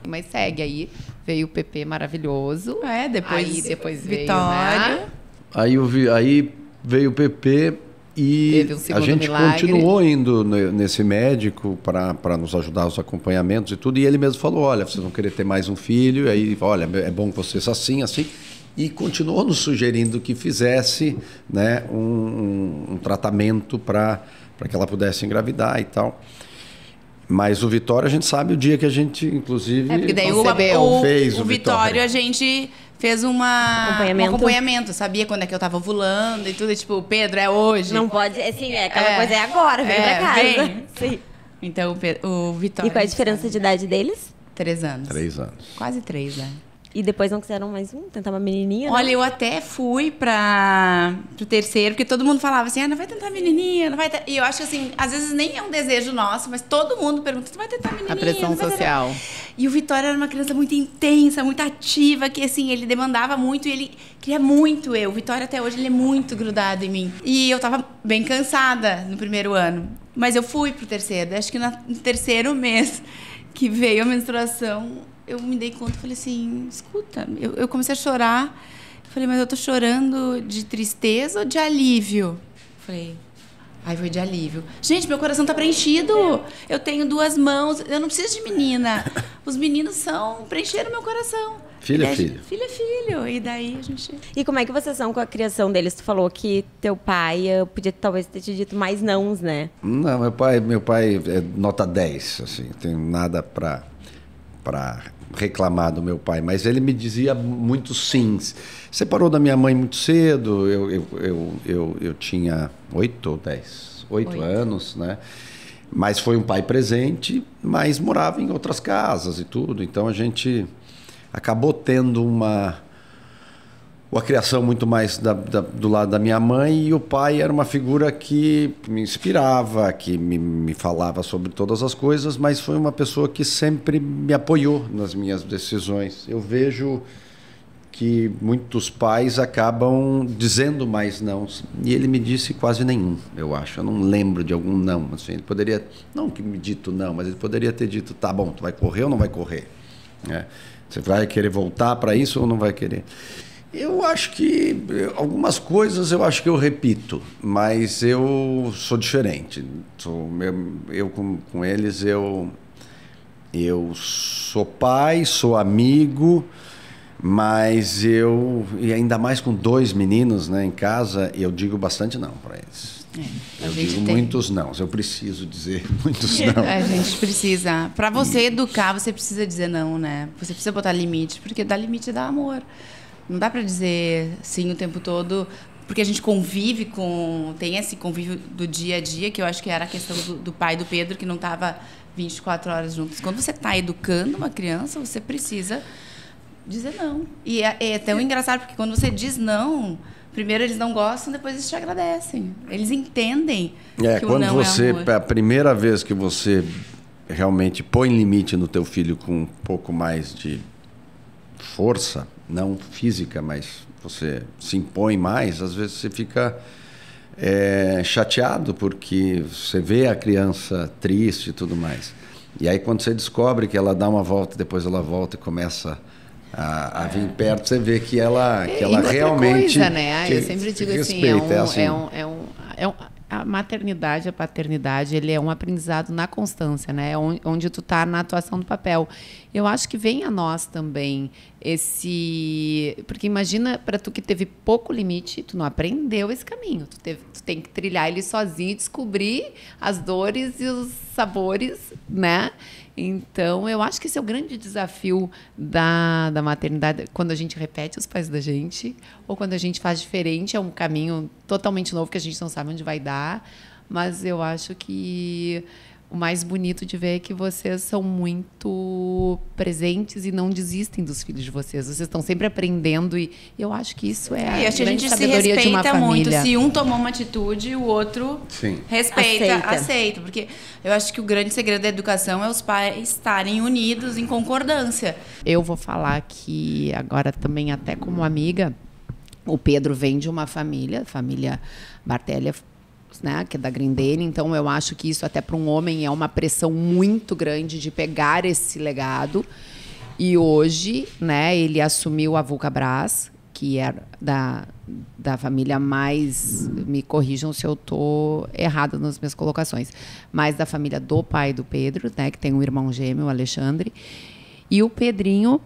Mas segue aí. Veio o PP maravilhoso. Depois Vitória. Veio, aí veio o PP e a gente continuou indo nesse médico para nos ajudar os acompanhamentos e tudo. E ele mesmo falou, olha, vocês vão querer ter mais um filho. E aí, olha, é bom que vocês assim. E continuou nos sugerindo que fizesse, né, um tratamento para que ela pudesse engravidar e tal. Mas o Vitória, a gente sabe o dia que a gente, inclusive, porque daí fez o Vitória, a gente fez um acompanhamento. Sabia quando é que eu tava ovulando e tudo. E, tipo, Pedro, é hoje. Não pode, assim, aquela coisa é agora, vem pra casa. Sim. Então, o Vitória... E qual é a diferença de idade deles? 3 anos. 3 anos. Quase 3, né? E depois não quiseram mais tentar uma menininha? Olha, eu até fui pro terceiro, porque todo mundo falava assim, não vai tentar menininha, não vai tentar... E eu acho que, assim, às vezes nem é um desejo nosso, mas todo mundo pergunta, tu vai tentar menininha? A pressão social. E o Vitória era uma criança muito intensa, muito ativa, que, assim, ele demandava muito e ele queria muito eu. O Vitória, até hoje, ele é muito grudado em mim. E eu tava bem cansada no primeiro ano. Mas eu fui pro terceiro. Acho que no terceiro mês que veio a menstruação, eu me dei conta, falei assim, escuta, eu comecei a chorar. Falei, mas eu tô chorando de tristeza ou de alívio? Falei, ai, foi de alívio. Gente, meu coração tá preenchido. Eu tenho 2 mãos, eu não preciso de menina. Os meninos preencheram meu coração. Filho é filho. Filho é filho. E daí a gente... E como é que vocês são com a criação deles? Tu falou que teu pai podia talvez ter te dito mais nãos, né? Não, meu pai é nota 10, assim, não tenho nada para reclamar do meu pai, mas ele me dizia muitos sims. Separou da minha mãe muito cedo, eu tinha 8 anos, né? Mas foi um pai presente, mas morava em outras casas e tudo, então a gente acabou tendo uma criação muito mais do lado da minha mãe, e o pai era uma figura que me inspirava, que me falava sobre todas as coisas, mas foi uma pessoa que sempre me apoiou nas minhas decisões. Eu vejo que muitos pais acabam dizendo mais não, e ele me disse quase nenhum, eu acho. Eu não lembro de algum não. Assim, ele poderia, não que me dito não, mas ele poderia ter dito, tá bom, tu vai correr ou não vai correr? Você vai querer voltar para isso ou não vai querer? Eu acho que algumas coisas eu acho que eu repito, mas eu sou diferente. Eu com eles, eu sou pai, sou amigo, mas e ainda mais com 2 meninos, né, em casa, eu digo bastante não para eles. Eu digo muitos não, eu preciso dizer muitos não. A gente precisa. Para você educar, você precisa dizer não, né? Você precisa botar limite, porque dar limite dá amor. Não dá para dizer sim o tempo todo, porque a gente convive tem esse convívio do dia a dia, que eu acho que era a questão do pai do Pedro, que não estava 24 horas juntos. Quando você está educando uma criança, você precisa dizer não. E é tão engraçado, porque quando você diz não, primeiro eles não gostam, depois eles te agradecem. Eles entendem que o não é amor. A primeira vez que você realmente põe limite no teu filho com um pouco mais de força, não física, mas você se impõe mais, às vezes você fica chateado, porque você vê a criança triste e tudo mais. E aí quando você descobre que ela dá uma volta, depois ela volta e começa a vir perto, você vê que ela realmente coisa, né? Eu sempre digo a maternidade, a paternidade, ele é um aprendizado na constância, né? Onde tu tá na atuação do papel. Eu acho que vem a nós também porque imagina, para tu que teve pouco limite, tu não aprendeu esse caminho. Tu tem que trilhar ele sozinho e descobrir as dores e os sabores, né? Então, eu acho que esse é o grande desafio da maternidade, quando a gente repete os pais da gente, ou quando a gente faz diferente, é um caminho totalmente novo que a gente não sabe onde vai dar, mas eu acho que o mais bonito de ver é que vocês são muito presentes e não desistem dos filhos de vocês. Vocês estão sempre aprendendo, e eu acho que isso é a grande sabedoria de uma família. Muito. Se um tomou uma atitude, o outro aceita. Porque eu acho que o grande segredo da educação é os pais estarem unidos em concordância. Eu vou falar que agora também, até como amiga, o Pedro vem de uma família Bartelli, né, que é da Grindene, então eu acho que isso até para um homem é uma pressão muito grande de pegar esse legado. E hoje, né, ele assumiu a Vulcabras, que é da família mais, me corrijam se eu estou errada nas minhas colocações, mas da família do pai do Pedro, né, que tem um irmão gêmeo, o Alexandre, e o Pedrinho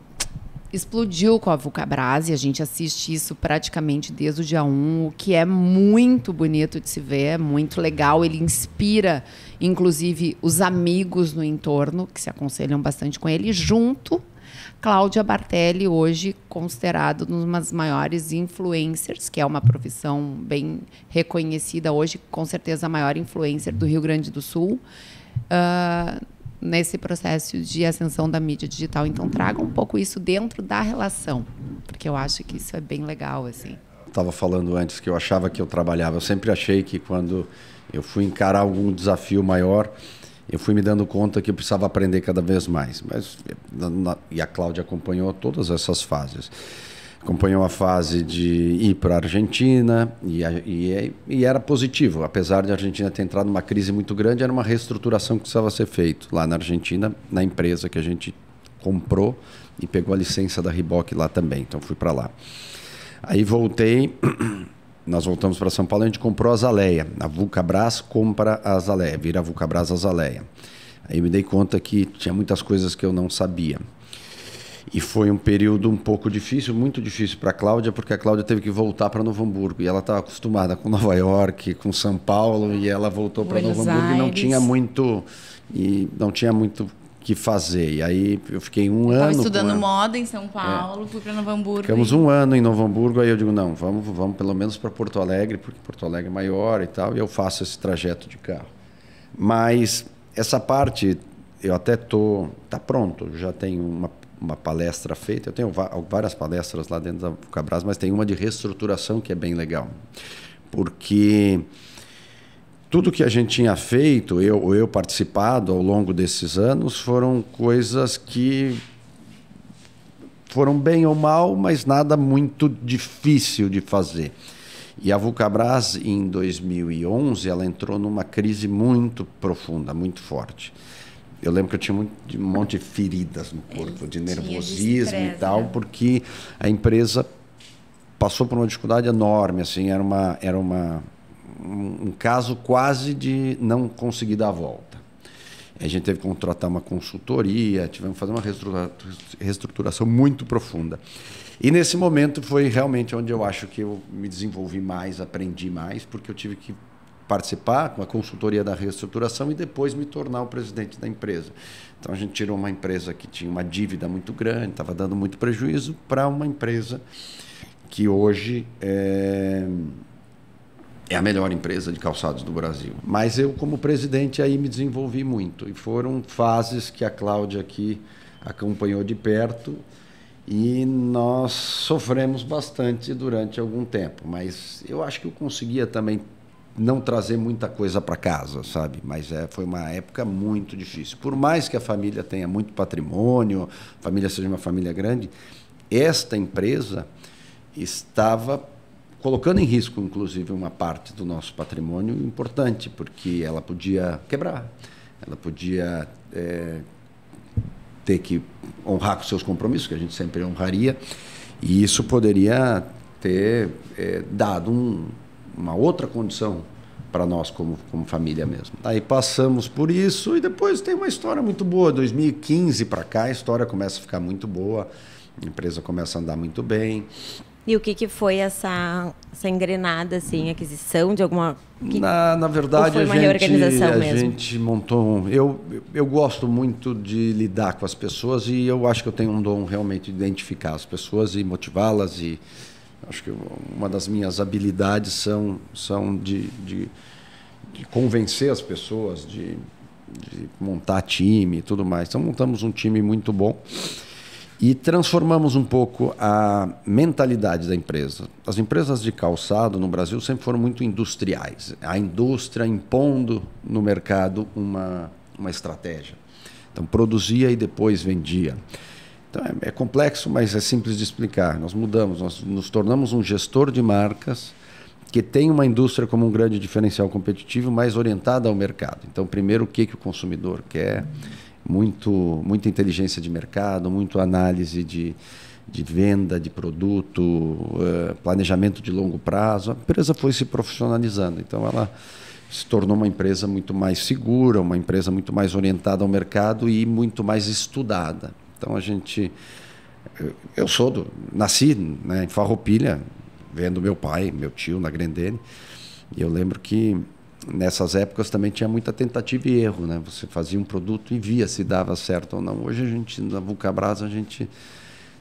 explodiu com a Vulcabras, e a gente assiste isso praticamente desde o dia 1, o que é muito bonito de se ver, é muito legal. Ele inspira, inclusive, os amigos no entorno, que se aconselham bastante com ele, junto Cláudia Bartelli, hoje considerado uma das maiores influencers, que é uma profissão bem reconhecida hoje, com certeza a maior influencer do Rio Grande do Sul, nesse processo de ascensão da mídia digital. Então, traga um pouco isso dentro da relação, porque eu acho que isso é bem legal, assim. Estava falando antes que eu achava que eu trabalhava. Eu sempre achei que quando eu fui encarar algum desafio maior, eu fui me dando conta que eu precisava aprender cada vez mais. E a Cláudia acompanhou todas essas fases. acompanhou a fase de ir para a Argentina e era positivo. Apesar de a Argentina ter entrado numa crise muito grande, era uma reestruturação que precisava ser feita lá na Argentina, na empresa que a gente comprou e pegou a licença da Reebok lá também. Então fui para lá. Aí voltei, nós voltamos para São Paulo, a gente comprou a Azaleia. A Vulcabras compra a Azaleia, vira a Vulcabras Azaleia. Aí me dei conta que tinha muitas coisas que eu não sabia. E foi um período um pouco difícil, muito difícil para a Cláudia, porque a Cláudia teve que voltar para Novo Hamburgo. E ela estava acostumada com Nova York, com São Paulo, e ela voltou para Novo Hamburgo e não tinha muito que fazer. E aí eu fiquei um ano... Estava estudando moda em São Paulo, fui para Novo Hamburgo. Ficamos um ano em Novo Hamburgo, aí eu digo, não, vamos pelo menos para Porto Alegre, porque Porto Alegre é maior e tal, e eu faço esse trajeto de carro. Mas essa parte, eu até tá pronto, já tenho uma palestra feita, eu tenho várias palestras lá dentro da Vulcabras, mas tem uma de reestruturação que é bem legal, porque tudo que a gente tinha feito, eu participado ao longo desses anos, foram coisas que foram bem ou mal, mas nada muito difícil de fazer. E a Vulcabras, em 2011, ela entrou numa crise muito profunda, muito forte. Eu lembro que eu tinha um monte de feridas no corpo, de nervosismo e tal, porque a empresa passou por uma dificuldade enorme, assim, era um caso quase de não conseguir dar a volta. A gente teve que contratar uma consultoria, tivemos que fazer uma reestruturação muito profunda. E nesse momento foi realmente onde eu acho que eu me desenvolvi mais, aprendi mais, porque eu tive que participar com a consultoria da reestruturação e depois me tornar o presidente da empresa. Então a gente tirou uma empresa que tinha uma dívida muito grande, estava dando muito prejuízo, para uma empresa que hoje é a melhor empresa de calçados do Brasil. Mas eu, como presidente, aí me desenvolvi muito. E foram fases que a Cláudia aqui acompanhou de perto e nós sofremos bastante durante algum tempo. Mas eu acho que eu conseguia também não trazer muita coisa para casa, sabe? Mas foi uma época muito difícil. Por mais que a família tenha muito patrimônio, a família seja uma família grande, esta empresa estava colocando em risco, inclusive, uma parte do nosso patrimônio importante, porque ela podia quebrar, ela podia ter que honrar com seus compromissos, que a gente sempre honraria, e isso poderia ter dado uma outra condição para nós como família mesmo. Aí passamos por isso e depois tem uma história muito boa. 2015 para cá a história começa a ficar muito boa, a empresa começa a andar muito bem. E o que foi essa engrenada, assim, aquisição de alguma... Na verdade, foi uma reorganização mesmo? A gente montou... Eu gosto muito de lidar com as pessoas e eu acho que eu tenho um dom realmente de identificar as pessoas e motivá-las, e acho que uma das minhas habilidades são de convencer as pessoas, de montar time e tudo mais. Então montamos um time muito bom e transformamos um pouco a mentalidade da empresa. As empresas de calçado no Brasil sempre foram muito industriais. A indústria impondo no mercado uma estratégia. Então produzia e depois vendia. Então é complexo, mas é simples de explicar. Nós mudamos, nós nos tornamos um gestor de marcas que tem uma indústria como um grande diferencial competitivo, mais orientada ao mercado. Então, primeiro, o que o consumidor quer? Muita inteligência de mercado, muito análise de venda, de produto, planejamento de longo prazo. A empresa foi se profissionalizando. Então, ela se tornou uma empresa muito mais segura, uma empresa muito mais orientada ao mercado e muito mais estudada. Então, nasci, né, em Farroupilha, vendo meu pai, meu tio na Grendene, e eu lembro que nessas épocas também tinha muita tentativa e erro, né? Você fazia um produto e via se dava certo ou não. Hoje na Vulcabras a gente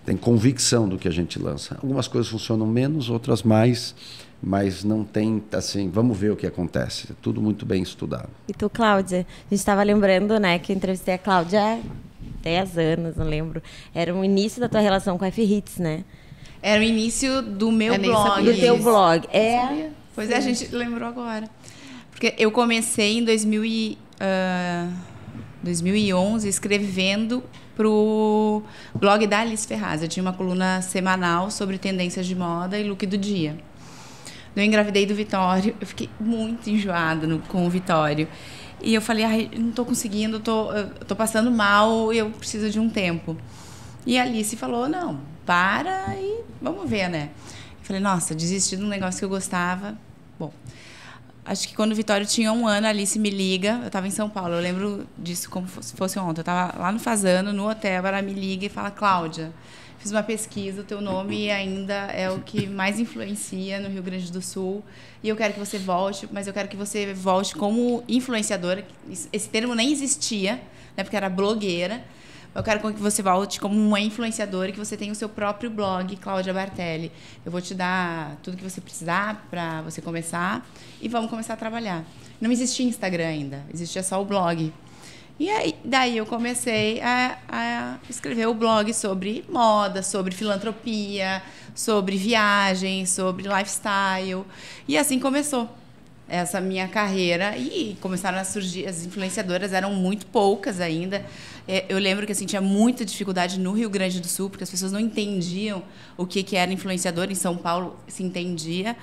tem convicção do que a gente lança. Algumas coisas funcionam menos, outras mais, mas não tem, assim, vamos ver o que acontece. É tudo muito bem estudado. E tu, Cláudia, a gente estava lembrando, né, que eu entrevistei a Cláudia há 10 anos, não lembro. Era o início da tua relação com a F-Hits, né? Era o início do meu blog. Do teu blog. Pois é, a gente lembrou agora. Porque eu comecei em 2011, escrevendo pro blog da Alice Ferraz. Eu tinha uma coluna semanal sobre tendências de moda e look do dia. Eu engravidei do Vitório, eu fiquei muito enjoada com o Vitório. E eu falei, ai, não estou conseguindo, eu tô passando mal, eu preciso de um tempo. E a Alice falou, não, para e vamos ver, né? Eu falei, nossa, desisti de um negócio que eu gostava. Bom, acho que quando o Vitório tinha 1 ano, a Alice me liga, eu estava em São Paulo, eu lembro disso como se fosse ontem. Eu estava lá no Fazano, no hotel, ela me liga e fala, Cláudia, fiz uma pesquisa, o teu nome ainda é o que mais influencia no Rio Grande do Sul e eu quero que você volte, mas eu quero que você volte como influenciadora. Esse termo nem existia, né, porque era blogueira. Eu quero que você volte como uma influenciadora e que você tenha o seu próprio blog, Cláudia Bartelli. Eu vou te dar tudo que você precisar para você começar e vamos começar a trabalhar. Não existia Instagram ainda, existia só o blog. E aí, daí eu comecei a escrever o blog sobre moda, sobre filantropia, sobre viagem, sobre lifestyle. E assim começou essa minha carreira. E começaram a surgir, as influenciadoras eram muito poucas ainda. Eu lembro que assim, tinha muita dificuldade no Rio Grande do Sul, porque as pessoas não entendiam o que era influenciador. Em São Paulo se entendia.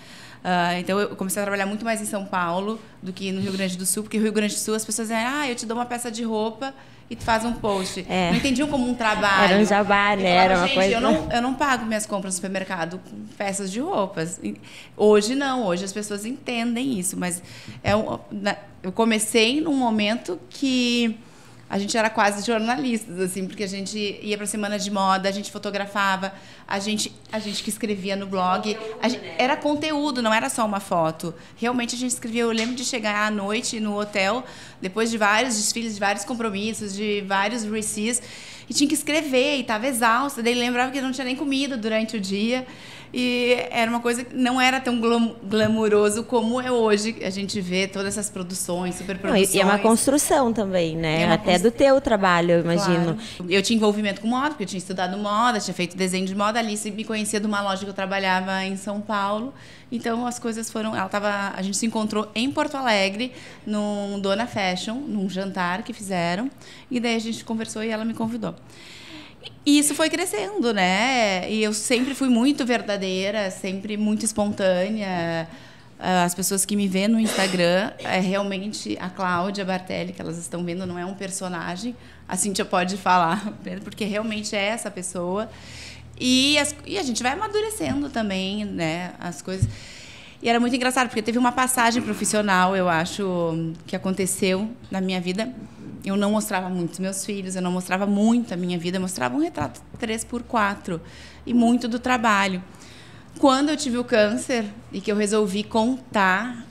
Então, eu comecei a trabalhar muito mais em São Paulo do que no Rio Grande do Sul, porque no Rio Grande do Sul as pessoas dizem, eu te dou uma peça de roupa e tu faz um post. Não entendiam como um trabalho. Era um jabá, né? Era uma coisa... Eu não pago minhas compras no supermercado com peças de roupas. Hoje não, hoje as pessoas entendem isso, mas eu comecei num momento que a gente era quase jornalistas, assim, porque a gente ia para a semana de moda, a gente fotografava, a gente que escrevia no blog, era conteúdo, não era só uma foto. Realmente a gente escrevia. Eu lembro de chegar à noite no hotel, depois de vários desfiles, de vários compromissos, de vários receios, e tinha que escrever, e estava exausta. Daí lembrava que não tinha nem comida durante o dia. E era uma coisa que não era tão glamuroso como é hoje. A gente vê todas essas produções, superproduções. E é uma construção também, né? Até do teu trabalho, eu imagino. Claro. Eu tinha envolvimento com moda, porque eu tinha estudado moda, tinha feito desenho de moda. A Alice me conhecia de uma loja que eu trabalhava em São Paulo. Então, as coisas foram... A gente se encontrou em Porto Alegre, num Dona Fashion, num jantar que fizeram. E daí a gente conversou e ela me convidou. E isso foi crescendo, né? E eu sempre fui muito verdadeira, sempre muito espontânea. As pessoas que me vêem no Instagram é realmente a Cláudia Bartelli, que elas estão vendo, não é um personagem. A Cíntia pode falar, porque realmente é essa pessoa. E a gente vai amadurecendo também, né? As coisas. E era muito engraçado, porque teve uma passagem profissional, eu acho, que aconteceu na minha vida. Eu não mostrava muito os meus filhos, eu não mostrava muito a minha vida, eu mostrava um retrato 3x4 e muito do trabalho. Quando eu tive o câncer e que eu resolvi contar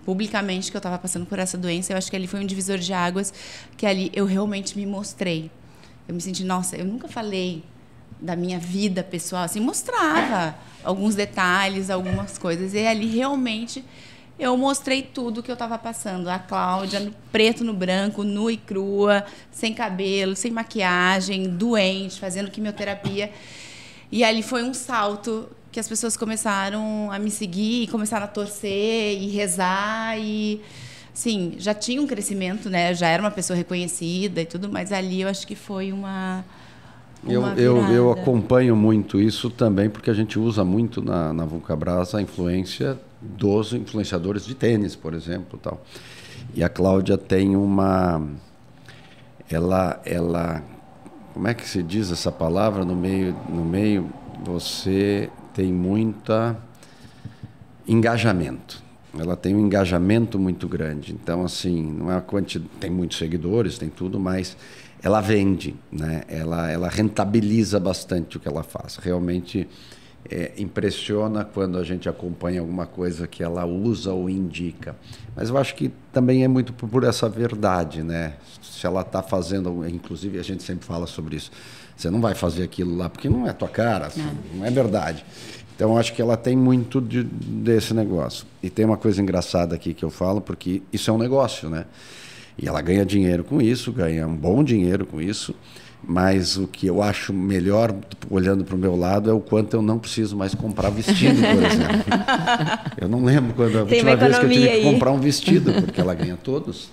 publicamente que eu estava passando por essa doença, eu acho que ali foi um divisor de águas, que ali eu realmente me mostrei. Eu me senti, nossa, eu nunca falei da minha vida pessoal, assim, mostrava alguns detalhes, algumas coisas, e ali realmente... eu mostrei tudo que eu estava passando. A Cláudia, no preto no branco, nua e crua, sem cabelo, sem maquiagem, doente, fazendo quimioterapia. E ali foi um salto que as pessoas começaram a me seguir, começaram a torcer e rezar. E, sim, já tinha um crescimento, né? Eu já era uma pessoa reconhecida e tudo, mas ali eu acho que foi uma eu acompanho muito isso também, porque a gente usa muito na Vulcabras a influência dos influenciadores de tênis, por exemplo, tal. E a Cláudia tem uma... Ela como é que se diz essa palavra? No meio você tem muita engajamento. Ela tem um engajamento muito grande. Então, assim, não é a quantidade... Tem muitos seguidores, tem tudo, mas ela vende, né? Ela rentabiliza bastante o que ela faz. Realmente... impressiona quando a gente acompanha alguma coisa que ela usa ou indica. Mas eu acho que também é muito por essa verdade, né? Se ela está fazendo, inclusive a gente sempre fala sobre isso, você não vai fazer aquilo lá porque não é tua cara, não é verdade. Então eu acho que ela tem muito desse negócio. E tem uma coisa engraçada aqui que eu falo, porque isso é um negócio, né? E ela ganha dinheiro com isso, ganha um bom dinheiro com isso, mas o que eu acho melhor, olhando para o meu lado, é o quanto eu não preciso mais comprar vestido, por exemplo. Eu não lembro quando a última vez que eu tive que comprar um vestido, porque ela ganha todos.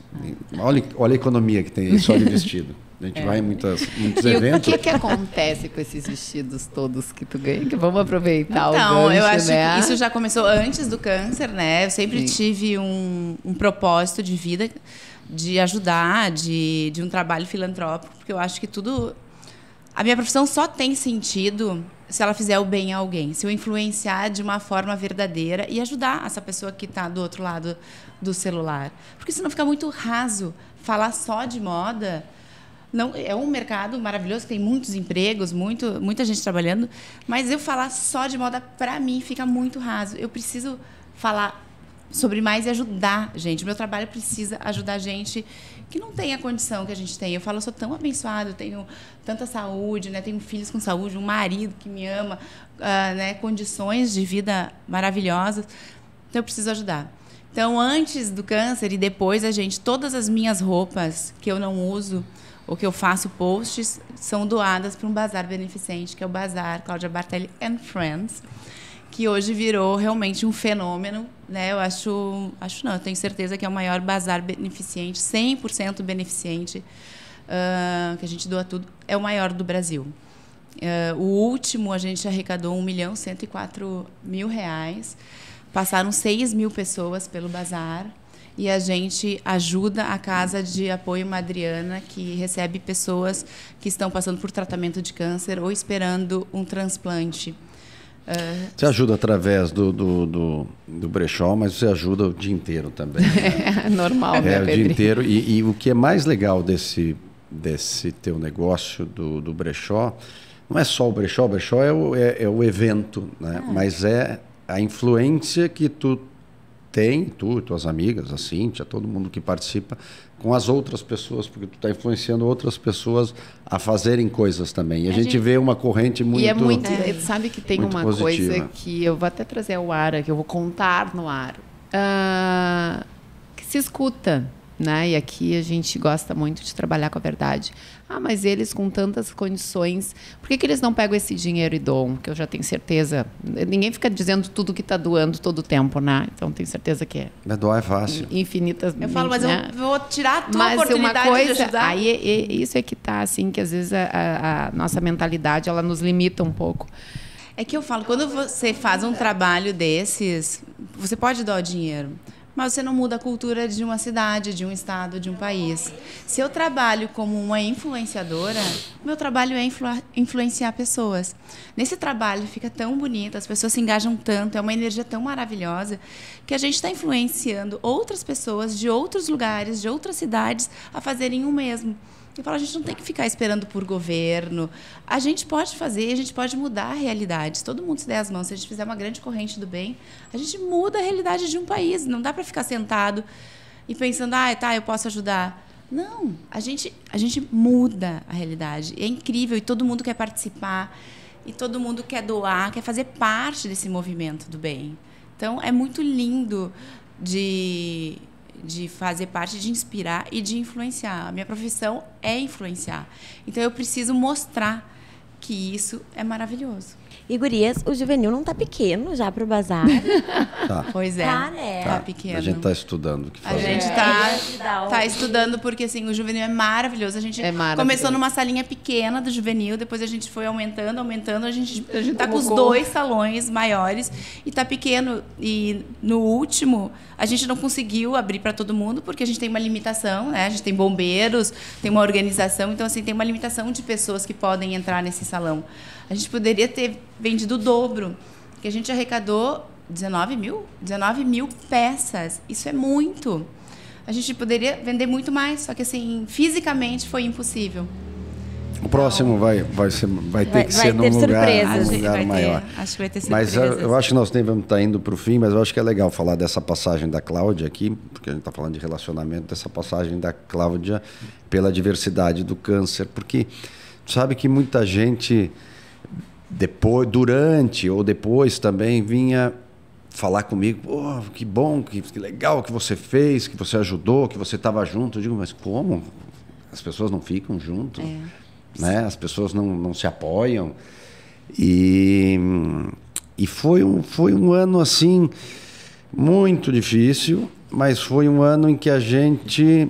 Olha a economia que tem só de vestido. A gente vai em muitos eventos. E o que acontece com esses vestidos todos que tu ganha? Que vamos aproveitar o Então, gancho, eu acho né? que isso já começou antes do câncer, né? Eu sempre tive um propósito de vida de ajudar, de um trabalho filantrópico, porque eu acho que tudo... A minha profissão só tem sentido se ela fizer o bem a alguém, se eu influenciar de uma forma verdadeira e ajudar essa pessoa que está do outro lado do celular. Porque senão fica muito raso falar só de moda. Não, é um mercado maravilhoso, tem muitos empregos, muita gente trabalhando, mas eu falar só de moda, para mim, fica muito raso. Eu preciso falar sobre mais e ajudar gente. O meu trabalho precisa ajudar gente que não tem a condição que a gente tem. Eu falo, eu sou tão abençoada, eu tenho tanta saúde, né? Tenho filhos com saúde, um marido que me ama, né? Condições de vida maravilhosas. Então, eu preciso ajudar. Então, antes do câncer e depois, todas as minhas roupas que eu não uso ou que eu faço posts são doadas para um bazar beneficente, que é o Bazar Cláudia Bartelli and Friends, que hoje virou realmente um fenômeno, né? Eu tenho certeza que é o maior bazar beneficente, 100% beneficente, que a gente doa tudo, é o maior do Brasil. O último, a gente arrecadou R$1.104.000, passaram 6.000 pessoas pelo bazar, e a gente ajuda a Casa de Apoio Madriana, que recebe pessoas que estão passando por tratamento de câncer ou esperando um transplante. Você ajuda através do brechó, mas você ajuda o dia inteiro também. É normal, né, o dia inteiro. E o que é mais legal desse teu negócio do brechó, não é só o brechó é o evento, né? Mas é a influência que tu tem, tuas amigas, a Cíntia, todo mundo que participa, com as outras pessoas, porque tu está influenciando outras pessoas a fazerem coisas também. E a gente vê uma corrente muito... E é muito... Sabe que tem uma positiva. coisa que eu vou até trazer ao ar, que eu vou contar no ar, que se escuta, né? E aqui a gente gosta muito de trabalhar com a verdade. Mas eles com tantas condições, por que eles não pegam esse dinheiro e doam? Que eu já tenho certeza. Ninguém fica dizendo tudo que está doando todo o tempo, né? Então tenho certeza que é. Mas doar é fácil. Infinitas. Eu falo, mas eu vou tirar a tua mas oportunidade uma coisa, de ajudar. Aí isso é que tá assim, que às vezes a nossa mentalidade ela nos limita um pouco. É que eu falo, quando você faz um trabalho desses, você pode doar dinheiro, mas você não muda a cultura de uma cidade, de um estado, de um país. Se eu trabalho como uma influenciadora, meu trabalho é influenciar pessoas. Nesse trabalho fica tão bonito, as pessoas se engajam tanto, é uma energia tão maravilhosa, que a gente está influenciando outras pessoas de outros lugares, de outras cidades, a fazerem o mesmo. Eu falo, a gente não tem que ficar esperando por governo. A gente pode fazer, a gente pode mudar a realidade. Se todo mundo se der as mãos, se a gente fizer uma grande corrente do bem, a gente muda a realidade de um país. Não dá para ficar sentado e pensando, eu posso ajudar. Não, a gente muda a realidade. É incrível e todo mundo quer participar e todo mundo quer doar, quer fazer parte desse movimento do bem. Então, é muito lindo de fazer parte, de inspirar e de influenciar. A minha profissão é influenciar. Então, eu preciso mostrar que isso é maravilhoso. E, gurias, o Juvenil não tá pequeno já pro bazar. Tá. Pois é. Tá, né? Tá pequeno. A gente está estudando o que A fazer. gente tá estudando porque assim, o Juvenil é maravilhoso. A gente começou numa salinha pequena do Juvenil, depois a gente foi aumentando. A gente tá com os 2 salões maiores e tá pequeno. E no último, a gente não conseguiu abrir para todo mundo porque a gente tem uma limitação, né? A gente tem bombeiros, tem uma organização, então assim, tem uma limitação de pessoas que podem entrar nesse salão. A gente poderia ter vendido o dobro, que a gente arrecadou 19 mil peças. Isso é muito. A gente poderia vender muito mais, só que assim, fisicamente foi impossível. O próximo vai ter que ser num lugar maior. Acho que vai ter Mas surpresas. eu acho que nós devemos estar indo para o fim, mas eu acho que é legal falar dessa passagem da Cláudia aqui, porque a gente está falando de relacionamento, dessa passagem da Cláudia pela diversidade do câncer, porque sabe que muita gente... durante ou depois também vinha falar comigo, pô, que bom, que legal que você fez, que você ajudou, que você estava junto. Eu digo, mas como? As pessoas não ficam juntos, né? As pessoas não se apoiam. E foi um ano, assim, muito difícil, mas foi um ano em que a gente...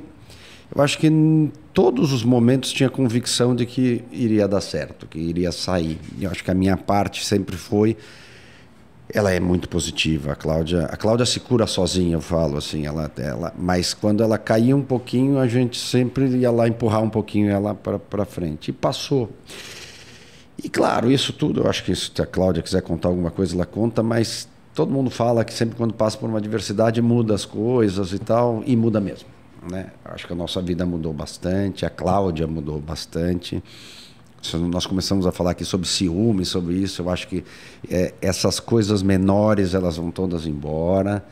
Eu acho que em todos os momentos tinha convicção de que iria dar certo, que iria sair. Eu acho que a minha parte sempre foi... Ela é muito positiva, a Cláudia se cura sozinha, eu falo assim, mas quando ela caía um pouquinho, a gente sempre ia lá empurrar um pouquinho ela para frente. E passou. E claro, isso tudo, eu acho que se a Cláudia quiser contar alguma coisa, ela conta, mas todo mundo fala que sempre quando passa por uma adversidade muda as coisas e tal, e muda mesmo, né? Acho que a nossa vida mudou bastante, a Cláudia mudou bastante. Nós começamos a falar aqui sobre ciúme, sobre isso. Eu acho que essas coisas menores, elas vão todas embora.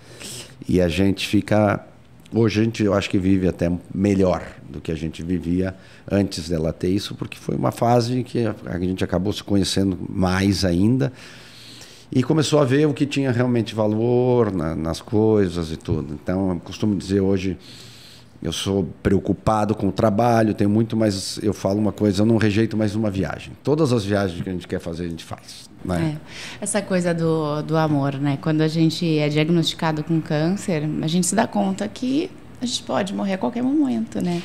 E a gente fica... Hoje a gente, eu acho que vive até melhor do que a gente vivia antes dela ter isso, porque foi uma fase que a gente acabou se conhecendo mais ainda e começou a ver o que tinha realmente valor nas coisas e tudo. Então, eu costumo dizer hoje... Eu sou preocupado com o trabalho, tenho muito, mas eu falo uma coisa, eu não rejeito mais uma viagem. Todas as viagens que a gente quer fazer, a gente faz. Né? Essa coisa do amor, né? Quando a gente é diagnosticado com câncer, a gente se dá conta que a gente pode morrer a qualquer momento, né?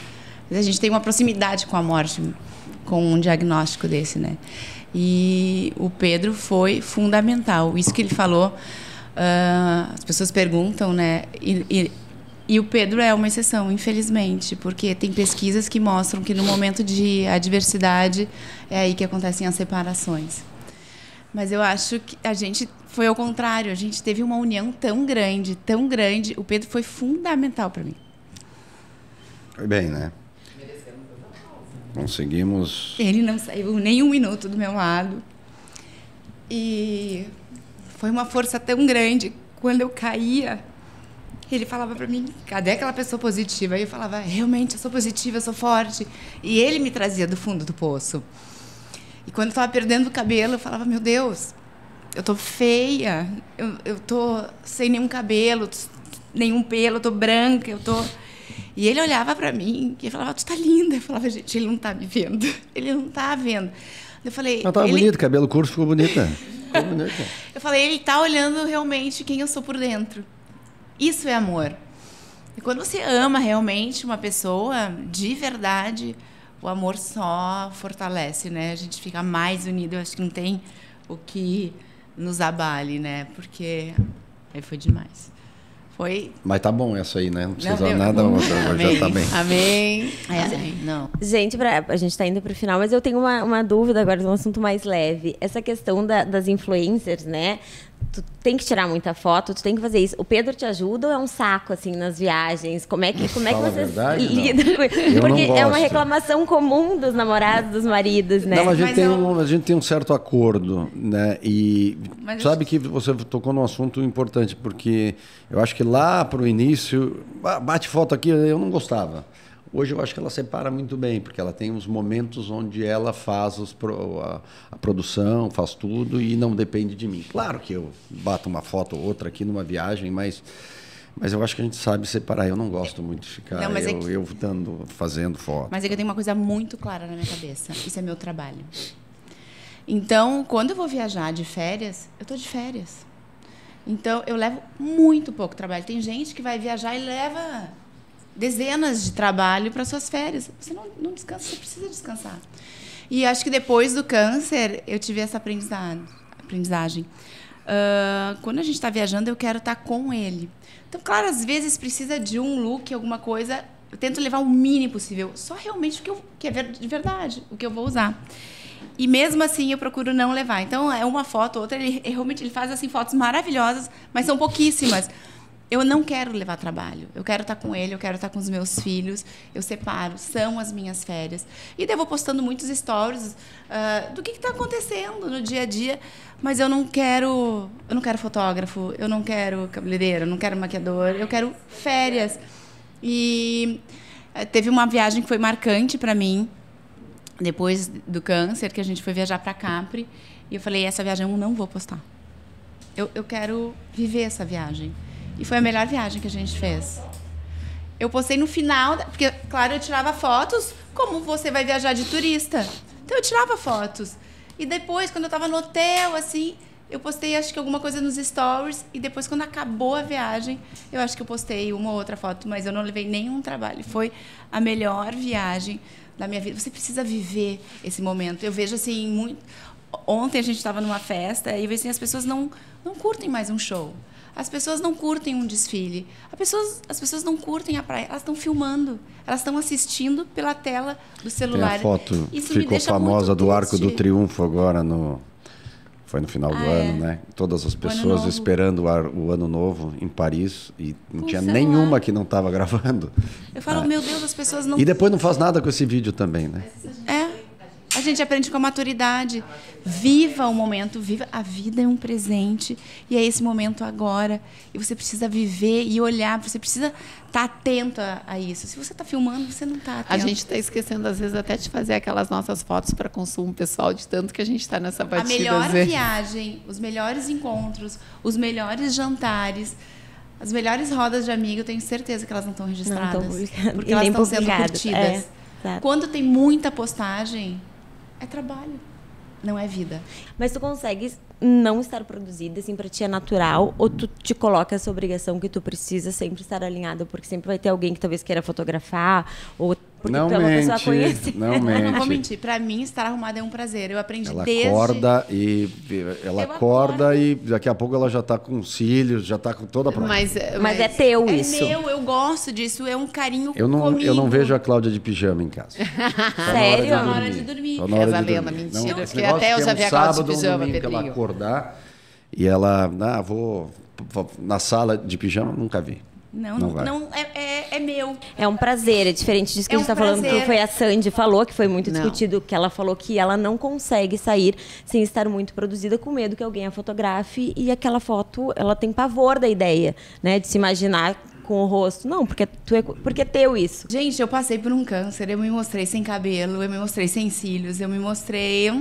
A gente tem uma proximidade com a morte, com um diagnóstico desse, né? E o Pedro foi fundamental. Isso que ele falou, as pessoas perguntam, né? E o Pedro é uma exceção, infelizmente, porque tem pesquisas que mostram que no momento de adversidade é aí que acontecem as separações. Mas eu acho que a gente foi ao contrário, a gente teve uma união tão grande, o Pedro foi fundamental para mim. Foi bem, né? Conseguimos... Ele não saiu nem um minuto do meu lado. E foi uma força tão grande, quando eu caía... Ele falava para mim, cadê aquela pessoa positiva? Aí eu falava, realmente, eu sou positiva, eu sou forte. E ele me trazia do fundo do poço. E quando eu estava perdendo o cabelo, eu falava, meu Deus, eu tô feia, eu tô sem nenhum cabelo, nenhum pelo, eu tô branca, eu tô... E ele olhava para mim e falava, tu tá linda. Eu falava, gente, ele não tá me vendo. Ele não tá vendo. Eu falei... Mas tava bonito, cabelo curto ficou bonita. Ficou bonita. Eu falei, ele tá olhando realmente quem eu sou por dentro. Isso é amor. E quando você ama realmente uma pessoa, de verdade, o amor só fortalece, né? A gente fica mais unido. Eu acho que não tem o que nos abale, né? Porque aí foi demais. Foi... Mas tá bom essa aí, né? Não precisa Não, nada outra, já tá bem. Amém. Não. Gente, a gente está indo para o final, mas eu tenho uma dúvida agora, um assunto mais leve. Essa questão das influencers, né? Tu tem que tirar muita foto, tu tem que fazer isso. O Pedro te ajuda ou é um saco, assim, nas viagens? Como é que vocês lidam com isso? Porque é uma reclamação comum dos namorados, dos maridos, né? Não, a gente tem um certo acordo, né? E sabe que você tocou num assunto importante, porque eu acho que lá para o início, bate foto aqui, eu não gostava. Hoje eu acho que ela separa muito bem, porque ela tem uns momentos onde ela faz a produção, faz tudo e não depende de mim. Claro que eu bato uma foto ou outra aqui numa viagem, mas eu acho que a gente sabe separar. Eu não gosto muito de ficar fazendo foto. Mas é que eu tenho uma coisa muito clara na minha cabeça. Isso é meu trabalho. Então, quando eu vou viajar de férias, eu estou de férias. Então, eu levo muito pouco trabalho. Tem gente que vai viajar e leva... dezenas de trabalho para suas férias. Você não descansa, você precisa descansar. E acho que depois do câncer, eu tive essa aprendizagem. Quando a gente está viajando, eu quero estar com ele. Então, claro, às vezes precisa de um look, alguma coisa. Eu tento levar o mínimo possível. Só realmente o que é de verdade, o que eu vou usar. E mesmo assim, eu procuro não levar. Então, é uma foto, outra. Ele faz assim, fotos maravilhosas, mas são pouquíssimas. Eu não quero levar trabalho. Eu quero estar com ele, eu quero estar com os meus filhos. Eu separo, são as minhas férias. E daí eu vou postando muitos stories do que está acontecendo no dia a dia. Mas eu não quero fotógrafo, eu não quero cabeleireiro, eu não quero maquiador, eu quero férias. E teve uma viagem que foi marcante para mim, depois do câncer, que a gente foi viajar para Capri. E eu falei, essa viagem eu não vou postar. eu quero viver essa viagem. E foi a melhor viagem que a gente fez. Eu postei no final, porque, claro, eu tirava fotos como você vai viajar de turista. Então, eu tirava fotos. E depois, quando eu estava no hotel, assim, eu postei, acho que alguma coisa nos stories. E depois, quando acabou a viagem, eu acho que eu postei uma ou outra foto, mas eu não levei nenhum trabalho. Foi a melhor viagem da minha vida. Você precisa viver esse momento. Eu vejo, assim, muito... Ontem a gente estava numa festa e eu vejo assim, as pessoas não curtem mais um show. As pessoas não curtem um desfile. As pessoas não curtem a praia. Elas estão filmando. Elas estão assistindo pela tela do celular. Tem a foto Isso ficou me deixa famosa muito do Arco triste. do Triunfo agora foi no final do ano, né? Todas as pessoas esperando o ano novo em Paris e não Com tinha o celular. nenhuma que não estava gravando. Eu falo, meu Deus, as pessoas não... E depois não faz nada com esse vídeo também, né? A gente aprende com a maturidade. Viva o momento, viva. A vida é um presente e é esse momento agora. E você precisa viver e olhar, você precisa estar atento a isso. Se você está filmando, você não está atento. A gente está esquecendo, às vezes, até de fazer aquelas nossas fotos para consumo pessoal, de tanto que a gente está nessa batida. A melhor viagem, os melhores encontros, os melhores jantares, as melhores rodas de amigo, eu tenho certeza que elas não estão registradas. Porque elas estão sendo curtidas. Quando tem muita postagem, é trabalho, não é vida. Mas tu consegue não estar produzida, assim, pra ti é natural? Ou tu te coloca essa obrigação que tu precisa sempre estar alinhada? Porque sempre vai ter alguém que talvez queira fotografar, ou porque Não tu é uma pessoa mente, conhecida. não Eu não vou mente. mentir, pra mim estar arrumada é um prazer. Eu aprendi Ela desde... acorda e acordo. e daqui a pouco ela já está com cílios, já está com toda a pronta. Mas é teu É isso. meu, eu gosto disso, é um carinho Eu não comigo. vejo a Cláudia de pijama em casa. Sério? Só na hora de dormir. Só na hora Reza a de lenda, dormir. mentira, esse porque negócio até eu que já é vi a Cláudia de sábado ou pijama, domingo que ela Pedrinho. acordar e ela, vou na sala de pijama, nunca vi. Não vai. é meu. É um prazer, é diferente disso que É a gente um tá falando, prazer. que foi a Sandy falou, que foi muito Não. discutido, que ela falou que ela não consegue sair sem estar muito produzida, com medo que alguém a fotografe, e aquela foto, ela tem pavor da ideia, né, de se imaginar com o rosto. Não, porque porque é teu isso. Gente, eu passei por um câncer, eu me mostrei sem cabelo, eu me mostrei sem cílios, eu me mostrei...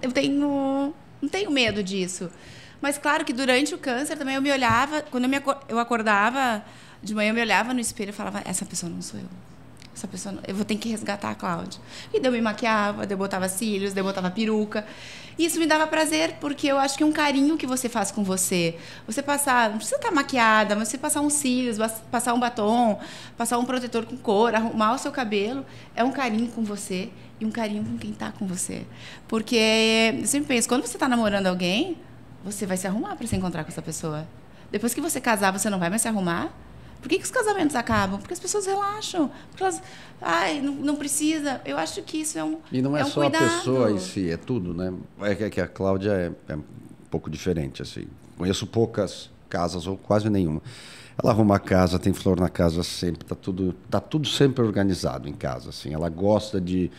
não tenho medo disso. Mas claro que durante o câncer também eu me olhava, quando eu acordava de manhã, eu me olhava no espelho e falava, essa pessoa não sou eu. Essa pessoa eu vou ter que resgatar a Cláudia. E daí eu me maquiava, daí eu botava cílios, daí eu botava peruca. E isso me dava prazer, porque eu acho que é um carinho que você faz com você. Você passar, não precisa estar maquiada, mas você passar uns cílios, passar um batom, passar um protetor com cor, arrumar o seu cabelo, é um carinho com você e um carinho com quem está com você. Porque eu sempre penso, quando você está namorando alguém, você vai se arrumar para se encontrar com essa pessoa. Depois que você casar, você não vai mais se arrumar? Por que os casamentos acabam? Porque as pessoas relaxam. Porque elas... não precisa. Eu acho que isso é um E não é só cuidado. a pessoa em si, é tudo, né? É que a Cláudia é um pouco diferente, assim. Conheço poucas casas, ou quase nenhuma. Ela arruma a casa, tem flor na casa sempre, tá tudo sempre organizado em casa, assim. Ela gosta de...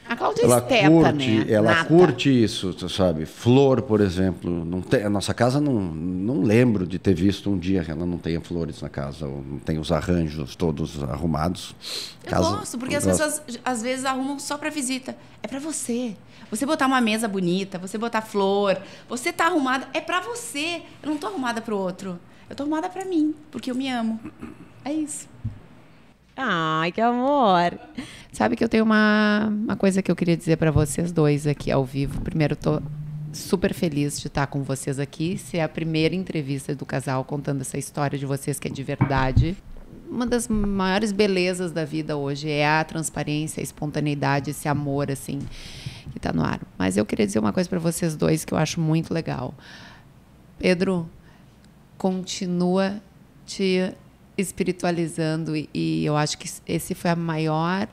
A Cláudia Ela esteta, curte, né? ela Nata. curte isso, tu sabe? Flor, por exemplo, não tem, a nossa casa não lembro de ter visto um dia que ela não tenha flores na casa, ou não tem os arranjos todos arrumados. Eu gosto, porque as pessoas às vezes arrumam só para visita. É para você. Você botar uma mesa bonita, você botar flor, você tá arrumada, é para você. Eu não tô arrumada para o outro. Eu tô arrumada para mim, porque eu me amo. É isso. Ai, que amor. Sabe que eu tenho uma coisa que eu queria dizer para vocês dois aqui ao vivo. Primeiro, tô super feliz de estar com vocês aqui. Ser a primeira entrevista do casal contando essa história de vocês que é de verdade. Uma das maiores belezas da vida hoje é a transparência, a espontaneidade, esse amor assim que está no ar. Mas eu queria dizer uma coisa para vocês dois que eu acho muito legal. Pedro, continua te espiritualizando e eu acho que esse foi o maior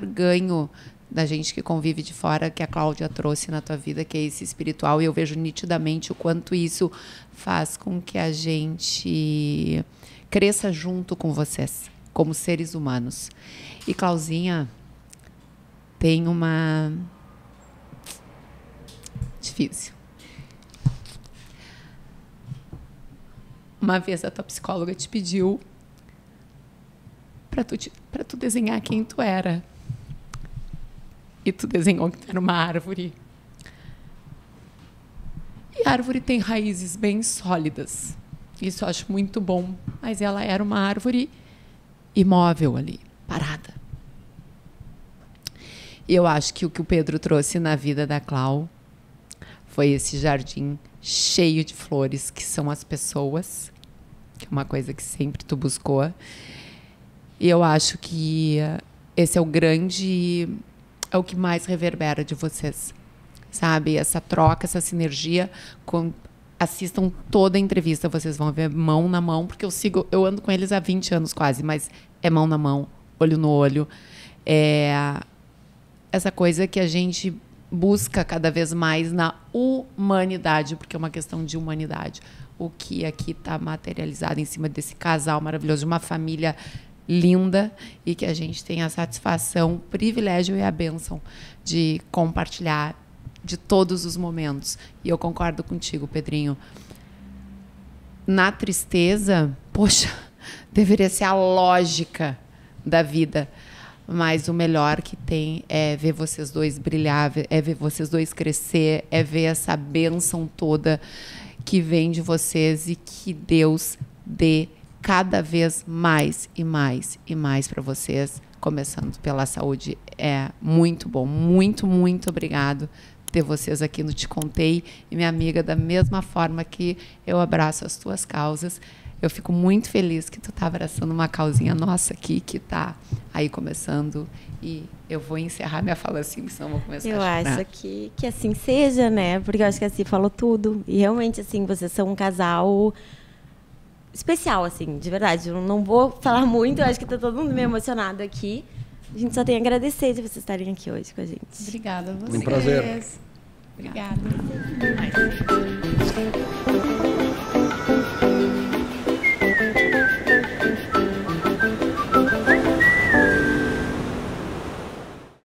ganho da gente que convive de fora que a Cláudia trouxe na tua vida, que é esse espiritual, e eu vejo nitidamente o quanto isso faz com que a gente cresça junto com vocês, como seres humanos. E Clauzinha tem uma... Difícil. Uma vez a tua psicóloga te pediu para tu desenhar quem tu era. E tu desenhou que tu era uma árvore. Essa árvore tem raízes bem sólidas. Isso eu acho muito bom. Mas ela era uma árvore imóvel ali, parada. E eu acho que o Pedro trouxe na vida da Clau foi esse jardim cheio de flores, que são as pessoas, que é uma coisa que sempre tu buscou. E eu acho que esse é o que mais reverbera de vocês, sabe? Essa troca, essa sinergia. Assistam toda a entrevista, vocês vão ver mão na mão, porque eu ando com eles há 20 anos quase, mas é mão na mão, olho no olho. Essa coisa que a gente busca cada vez mais na humanidade, porque é uma questão de humanidade. O que aqui está materializado em cima desse casal maravilhoso, de uma família linda, e que a gente tem a satisfação, o privilégio e a bênção de compartilhar de todos os momentos. E eu concordo contigo, Pedrinho. Na tristeza, poxa, deveria ser a lógica da vida. Mas o melhor que tem é ver vocês dois brilhar, é ver vocês dois crescer, é ver essa bênção toda que vem de vocês, e que Deus dê cada vez mais e mais e mais para vocês, começando pela saúde. É muito bom. Muito, muito obrigado ter vocês aqui no Te Contei. E minha amiga, da mesma forma que eu abraço as tuas causas, eu fico muito feliz que tu tá abraçando uma causinha nossa aqui, que tá aí começando. E eu vou encerrar minha fala assim, senão eu vou começar a chorar. Eu acho que assim seja, né? Porque eu acho que assim falou tudo. E realmente, assim, vocês são um casal especial, assim, de verdade. Eu não vou falar muito, eu acho que tá todo mundo meio emocionado aqui. A gente só tem a agradecer de vocês estarem aqui hoje com a gente. Obrigada a vocês. Um prazer. Obrigada.